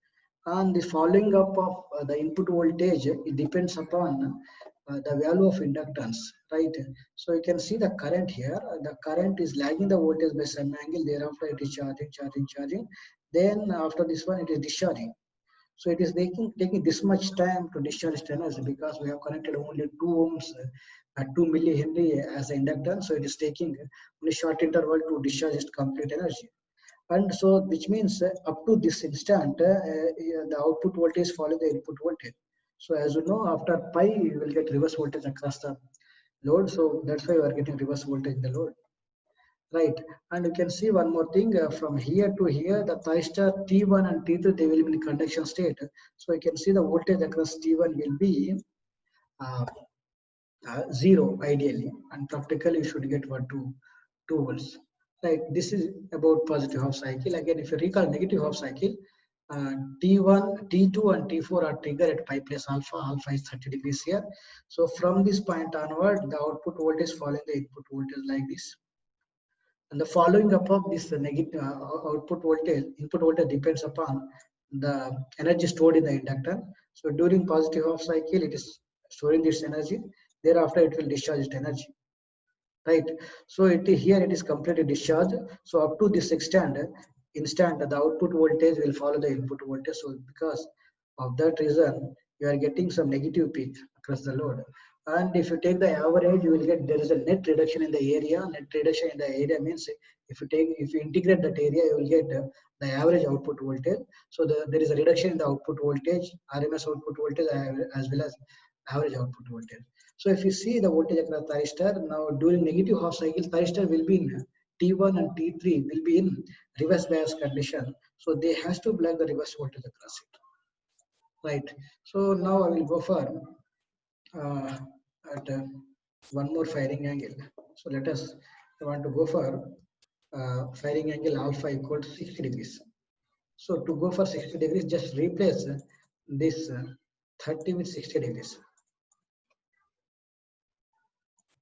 And the following up of the input voltage, it depends upon the value of inductance, right? So you can see the current here. The current is lagging the voltage by some angle. Thereafter, it is charging. Then after this one, it is discharging. So it is taking this much time to discharge energy because we have connected only 2 ohms at 2 millihenry as an inductor. So it is taking only short interval to discharge its complete energy. And so which means up to this instant, the output voltage follow the input voltage. So as you know, after pi, you will get reverse voltage across the load. So that's why you are getting reverse voltage in the load. Right, and you can see one more thing from here to here, the thyristor T1 and T2, they will be in conduction state. So you can see the voltage across T1 will be 0 ideally, and practically you should get 1 to 2 volts. Right, this is about positive half cycle. Again, if you recall negative half cycle, T1, T2 and T4 are triggered at pi plus alpha. Alpha is 30 degrees here. So from this point onward, the output voltage following the input voltage like this. And the following up of this negative output voltage, input voltage depends upon the energy stored in the inductor. So during positive half cycle, it is storing this energy. Thereafter, it will discharge its energy. Right. So here it is completely discharged. So up to this instant, the output voltage will follow the input voltage. So because Of that reason, you are getting some negative peak across the load. And if you take the average, you will get there is a net reduction in the area. Net reduction in the area means if you integrate that area, you will get the average output voltage. So there is a reduction in the output voltage, RMS output voltage, as well as average output voltage. So if you see the voltage across thyristor, now during negative half cycle, thyristor will be in T1 and T3 will be in reverse bias condition. So they has to block the reverse voltage across it. Right. So now I will go for uh, at one more firing angle. So let us, I want to go for firing angle alpha equal to 60 degrees. So to go for 60 degrees, just replace this 30 with 60 degrees.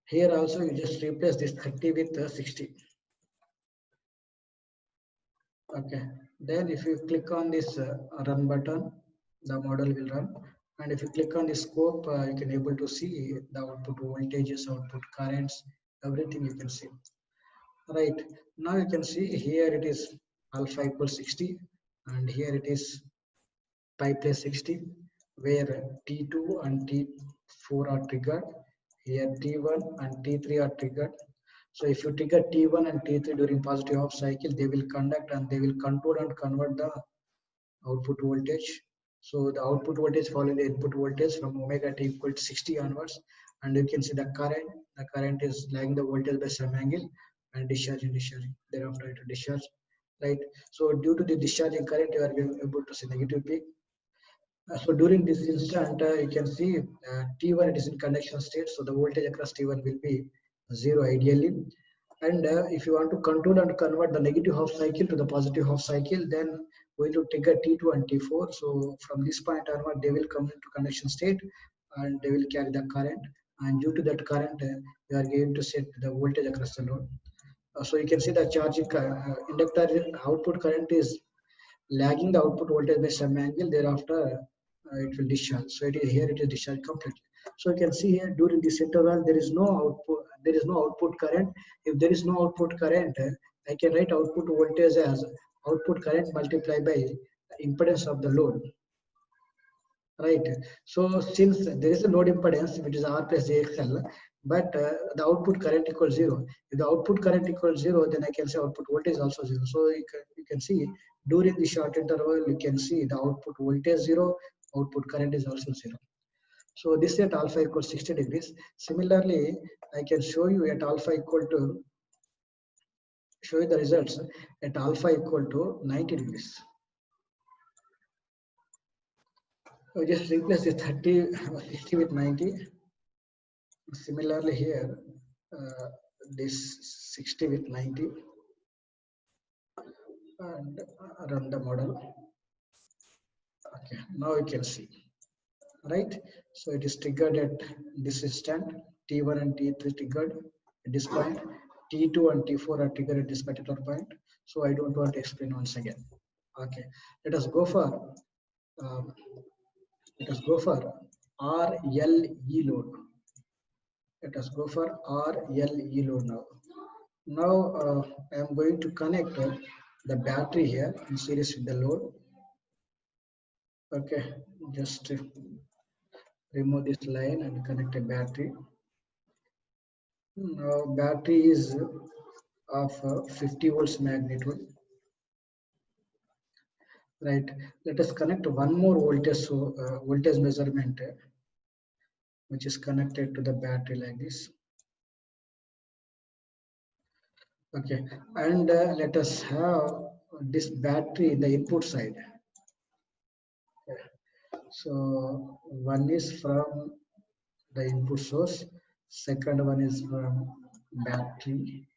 Here also you just replace this 30 with 60. Okay. Then if you click on this run button, the model will run. And if you click on the scope, you can able to see the output voltages, output currents, everything you can see. Right. Now you can see here it is alpha equals 60 and here it is pi plus 60 where T2 and T4 are triggered. Here T1 and T3 are triggered. So if you trigger T1 and T3 during positive half cycle, they will conduct and they will control and convert the output voltage. So the output voltage following the input voltage from omega t equal to 60 onwards, and you can see the current. The current is lagging the voltage by some angle and discharging. Thereafter it will discharge, right? So due to the discharging current, you are able to see negative peak. So during this instant, you can see T1 it is in conduction state, so the voltage across T1 will be 0 ideally. And if you want to control and convert the negative half cycle to the positive half cycle, then we will trigger T2 and T4. So from this point onward, they will come into conduction state and they will carry the current. And due to that current, you are going to set the voltage across the load. So you can see the charging inductor output current is lagging the output voltage by some angle. Thereafter, it will discharge. So it is here it is discharged completely. So you can see here during this interval there is no output. There is no output current. If there is no output current, I can write output voltage as output current multiplied by impedance of the load. Right. So since there is a load impedance which is R plus JXL, but the output current equals 0. If the output current equals 0, then I can say output voltage is also 0. So you can see during the short interval, you can see the output voltage 0, output current is also 0. So this at alpha equals 60 degrees. Similarly, I can show you at alpha equal to, show you the results at alpha equal to 90 degrees. So just replace the 30, 60 with 90. Similarly here, this 60 with 90 and run the model. Okay, now you can see, right? So it is triggered at this instant, T1 and T3 triggered at this point, T2 and T4 are triggered at this particular point. So I don't want to explain once again. Okay, let us go for um, RLE load. Let us go for RLE load now. Now I am going to connect the battery here in series with the load. Okay, just remove this line and connect a battery. Now battery is of 50 volts magnitude. Right. Let us connect one more voltage, so voltage measurement which is connected to the battery like this. Okay, and let us have this battery in the input side. Okay. So one is from the input source, second one is from battery,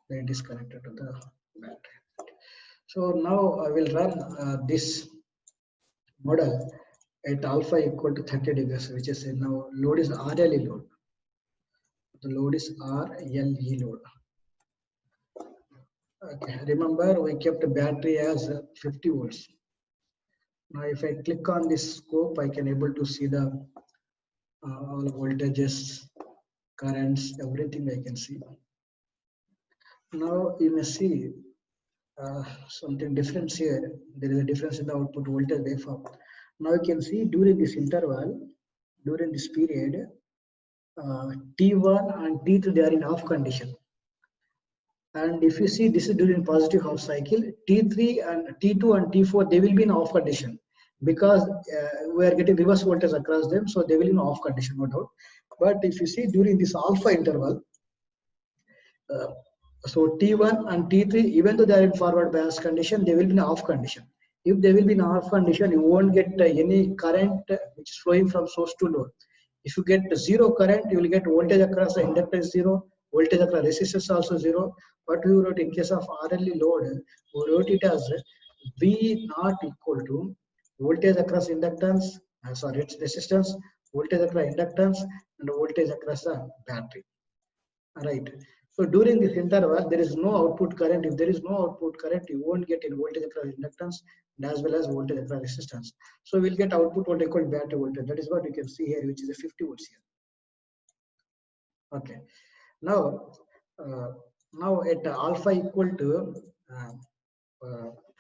then it is connected to the battery. So now I will run this model at alpha equal to 30 degrees, which is now load is RLE load. The load is RLE load. Okay, remember we kept the battery as 50 volts. Now if I click on this scope, I can able to see the all voltages, currents, everything I can see. Now you may see something different here. There is a difference in the output voltage waveform. Now you can see during this interval, during this period, T1 and T2 they are in off condition. And if you see this is during positive half cycle, T3 and T2 and T4 they will be in off condition because we are getting reverse voltage across them, so they will be in off condition, no doubt. But if you see during this alpha interval, uh, so T1 and T3, even though they are in forward bias condition, they will be in off condition. If they will be in off condition, you won't get any current which is flowing from source to load. If you get zero current, you will get voltage across the inductor is zero, voltage across resistance also zero. What we wrote in case of RLE load, we wrote it as V not equal to voltage across inductance, sorry, it's resistance, voltage across inductance, and voltage across the battery. Right. So during this interval, there is no output current. If there is no output current, you won't get any voltage across inductance and as well as voltage across resistance. So we'll get output voltage called battery voltage. That is what you can see here, which is a 50 volts here. Okay. Now, uh, now at alpha equal to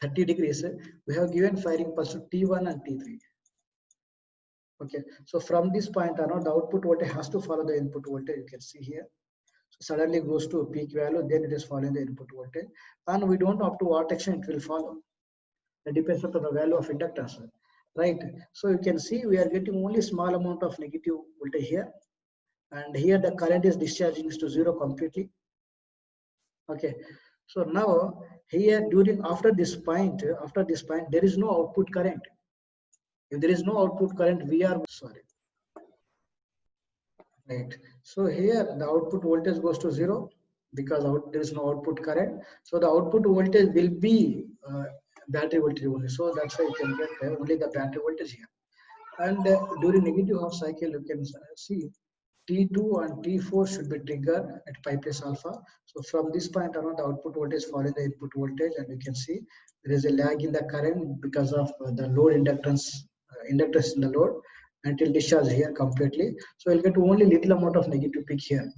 30 degrees, we have given firing pulse to T1 and T3. Okay. So from this point on, the output voltage has to follow the input voltage. You can see here. Suddenly goes to a peak value, then it is following the input voltage, and we don't know up to what extent it will follow. It depends upon the value of inductance, right? So you can see we are getting only small amount of negative voltage here, and here the current is discharging to zero completely. Okay, so now here during after this point, there is no output current. If there is no output current, we are sorry. Right. So here the output voltage goes to zero because there is no output current. So the output voltage will be battery voltage only. So that's why you can get only the battery voltage here. And during negative half cycle, you can see T2 and T4 should be triggered at pi plus alpha. So from this point on, the output voltage follows the input voltage, and you can see there is a lag in the current because of the load inductance in the load until discharge here completely. So you'll get only little amount of negative peak here.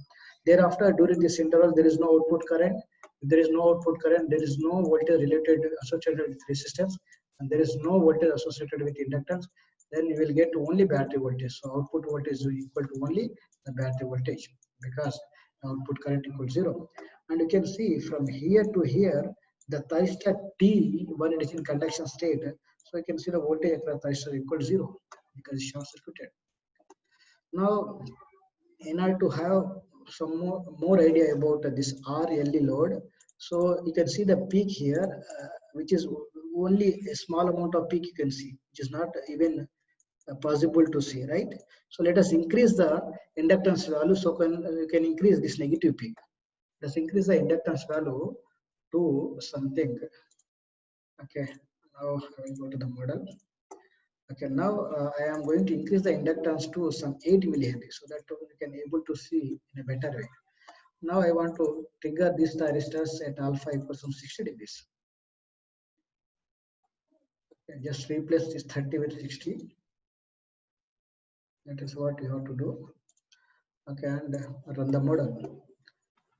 Thereafter, during this interval, there is no output current. If there is no output current, there is no voltage related associated with resistance, and there is no voltage associated with inductance. Then you will get only battery voltage. So output voltage is equal to only the battery voltage because output current equals zero. And you can see from here to here, the thyristor T when it is in conduction state. So you can see the voltage across thyristor equals zero because it's short circuited. Now, in order to have some more idea about this RLE load, so you can see the peak here, which is only a small amount of peak you can see, which is not even possible to see, right? So let us increase the inductance value, so you can increase this negative peak. Let's increase the inductance value to something. Okay, now I will go to the model. Okay, now I am going to increase the inductance to some 8 millihenry so that you can able to see in a better way. Now I want to trigger these thyristors at alpha equals some 60 degrees. Okay, just replace this 30 with 60. That is what you have to do. Okay, and run the model.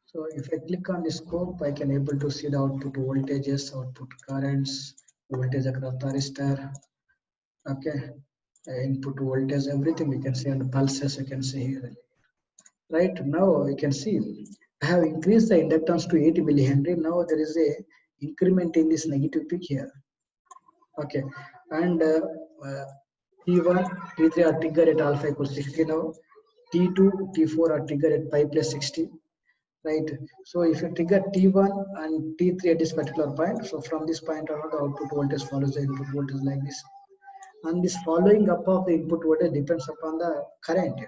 So if I click on the scope, I can able to see the output voltages, output currents, voltage across thyristor. Okay, input voltage, everything we can see, and pulses you can see here. Right now you can see I have increased the inductance to 80 millihenry. Now there is a increment in this negative peak here. Okay, and T1, T3 are triggered at alpha equals 60 now. T2, T4 are triggered at pi plus 60. Right. So if you trigger T1 and T3 at this particular point, so from this point on, the output voltage follows the input voltage like this. And this following up of the input voltage depends upon the current.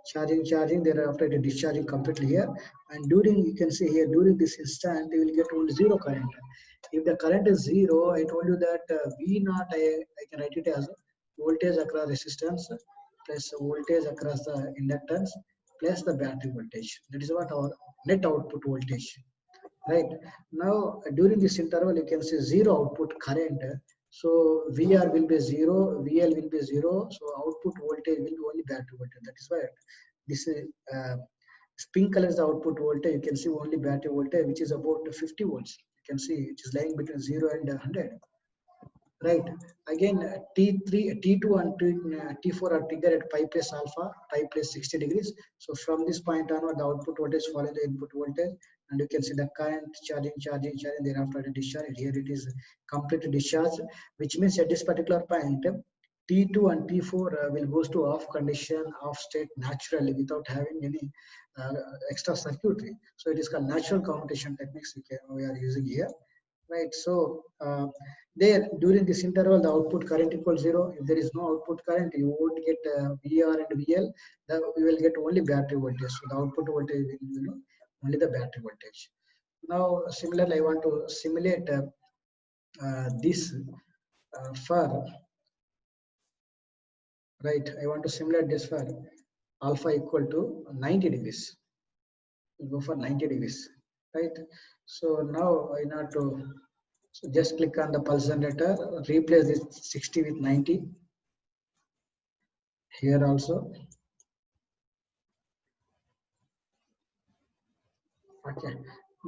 Charging, thereafter it is discharging completely here. And during, you can see here, during this instant, you will get only zero current. If the current is zero, I told you that V naught, I can write it as voltage across resistance plus voltage across the inductance plus the battery voltage. That is what our net output voltage. Right. Now, during this interval, you can see zero output current. So VR will be zero, VL will be zero. So output voltage will be only battery voltage. That is why this pink color is the output voltage. You can see only battery voltage, which is about 50 volts. You can see it is lying between 0 and 100. right? Again, T3, T2 and T4 are triggered at pi plus alpha, pi plus 60 degrees. So from this point onward, the output voltage follows the input voltage, and you can see the current charging, charging, charging. Thereafter, the discharge. Here it is complete discharge, which means at this particular point, T2 and T4 will goes to off condition, off state naturally without having any uh, extra circuitry. So it is called natural commutation techniques we are using here, right? So there during this interval, the output current equals zero. If there is no output current, you won't get VR and VL. We will get only battery voltage. So the output voltage will, only the battery voltage. Now, similarly, I want to simulate this for, right? I want to simulate this for alpha equal to 90 degrees. We'll go for 90 degrees, right? So now I need to, so just click on the pulse generator, replace this 60 with 90. Here also. Okay.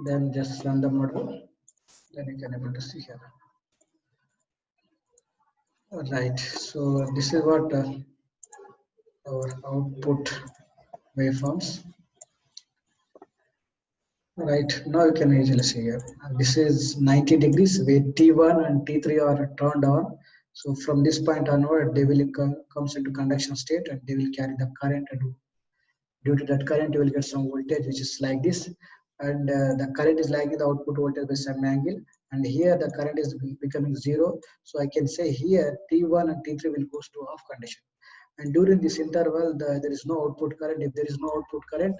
Then just run the model. Then you can able to see here. All right. So this is what our output waveforms. Right. Now you can easily see here. And this is 90 degrees where T1 and T3 are turned on. So from this point onward, they will comes into conduction state and they will carry the current, and due to that current you will get some voltage which is like this, and the current is lagging the output voltage by some angle, and here the current is becoming zero. So I can say here T1 and T3 will goes to off condition, and during this interval there is no output current. If there is no output current,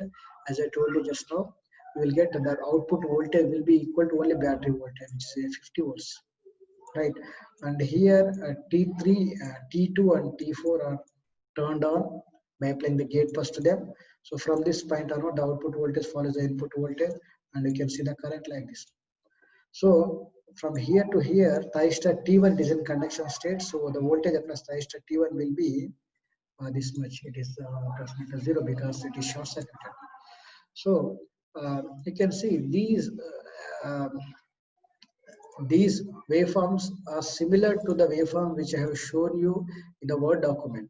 as I told you just now, you will get that output voltage will be equal to only battery voltage, which is 50 volts, right? And here T3, T2 and T4 are turned on by applying the gate pass to them. So from this point onward, the output voltage follows the input voltage, and you can see the current like this. So from here to here, thyristor T1 is in conduction state. So the voltage across thyristor T1 will be this much. It is approximately zero because it is short circuited. So you can see these waveforms are similar to the waveform which I have shown you in the Word document.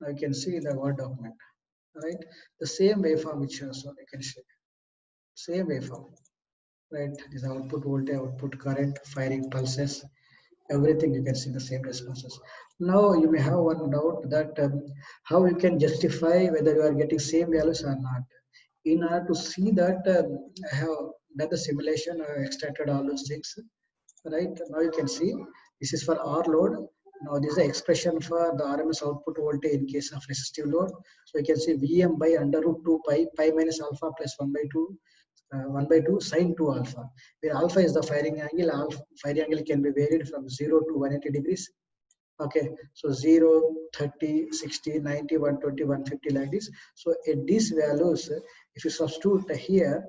Now you can see in the Word document, right? The same waveform which you can see, same waveform, right? This output voltage, output current, firing pulses, everything you can see the same responses. Now you may have one doubt that how you can justify whether you are getting same values or not. In order to see that, I have done the simulation, I have extracted all those things. Right now you can see this is for R load. Now this is the expression for the RMS output voltage in case of resistive load. So you can see Vm by under root 2 pi, pi minus alpha plus 1 by 2, 1 by 2 sine 2 alpha, where alpha is the firing angle. Alpha firing angle can be varied from 0 to 180 degrees. Okay, so 0, 30, 60, 90, 120, 150 like this. So at these values, if you substitute here,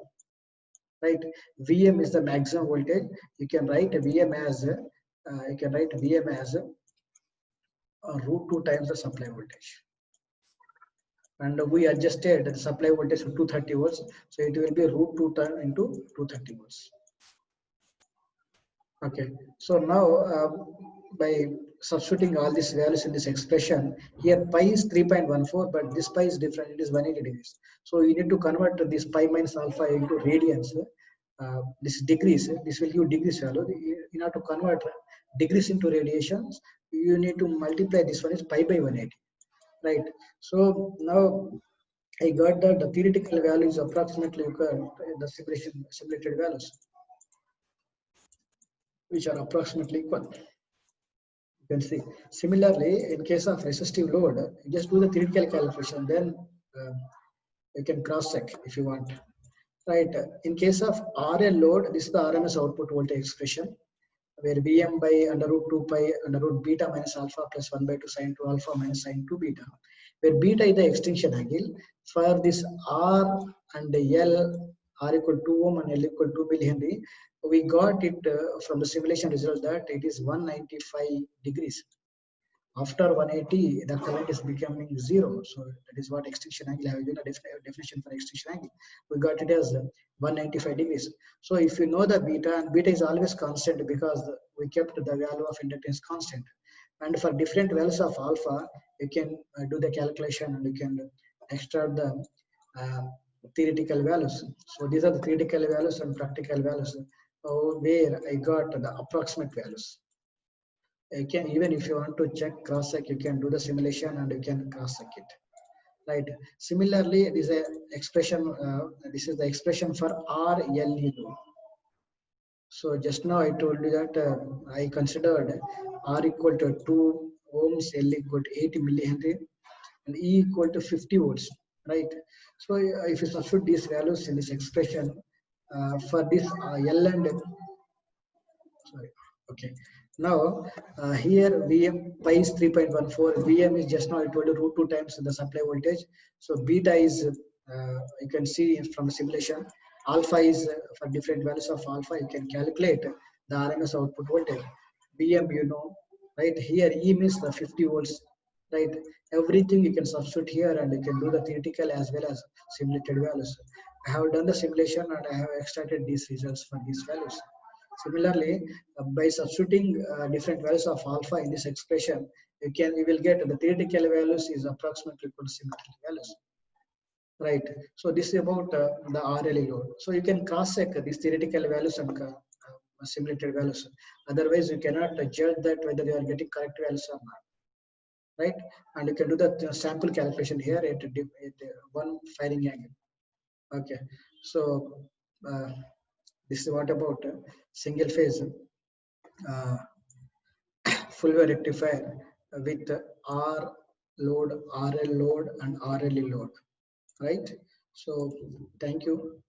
right, Vm is the maximum voltage. You can write Vm as root 2 times the supply voltage, and we adjusted the supply voltage to 230 volts, so it will be root 2 times into 230 volts. Okay, so now by substituting all these values in this expression, here pi is 3.14, but this pi is different, it is 180 degrees. So you need to convert this pi minus alpha into radians. This degrees, this will give degrees value. In order to convert degrees into radiations, you need to multiply this one is pi by 180, right? So now I got that the theoretical value is approximately equal to the simulated values, which are approximately equal. You can see. Similarly, in case of resistive load, just do the theoretical calculation, then you can cross check if you want. Right. In case of RL load, this is the RMS output voltage expression, where Vm by under root 2 pi under root beta minus alpha plus 1 by 2 sine 2 alpha minus sine 2 beta, where beta is the extinction angle. For this R and L, R equal to 2 ohm and L equal to 2 millihenry, we got it from the simulation result that it is 195 degrees. After 180, the current is becoming zero. So that is what extinction angle. I have given a definition for extinction angle. We got it as 195 degrees. So if you know the beta, and beta is always constant because we kept the value of inductance constant. And for different values of alpha, you can do the calculation and you can extract the uh, theoretical values. So these are the theoretical values and practical values where I got the approximate values. You can, even if you want to check cross check, you can do the simulation and you can cross check it, right? Similarly, this is a expression, this is the expression for RLE load. So just now I told you that I considered R equal to 2 ohms, L equal to 80 millihenry, and E equal to 50 volts, right? So if you substitute these values in this expression for this L and, sorry, okay. Now here Vm pi is 3.14. Vm is just now I told you root 2 times the supply voltage. So beta is you can see from the simulation. Alpha is for different values of alpha. You can calculate the RMS output voltage. Vm, you know, right? Here E means the 50 volts, right? Everything you can substitute here and you can do the theoretical as well as simulated values. I have done the simulation and I have extracted these results for these values. Similarly, by substituting different values of alpha in this expression, you will get the theoretical values is approximately equal to symmetrical values, right? So this is about the RLE load. So you can cross check these theoretical values and simulated values. Otherwise, you cannot judge that whether you are getting correct values or not, right? And you can do the sample calculation here at one firing angle. Okay, so uh, this is what about single phase uh, full wave rectifier with R load, RL load, and RLE load, right? So thank you.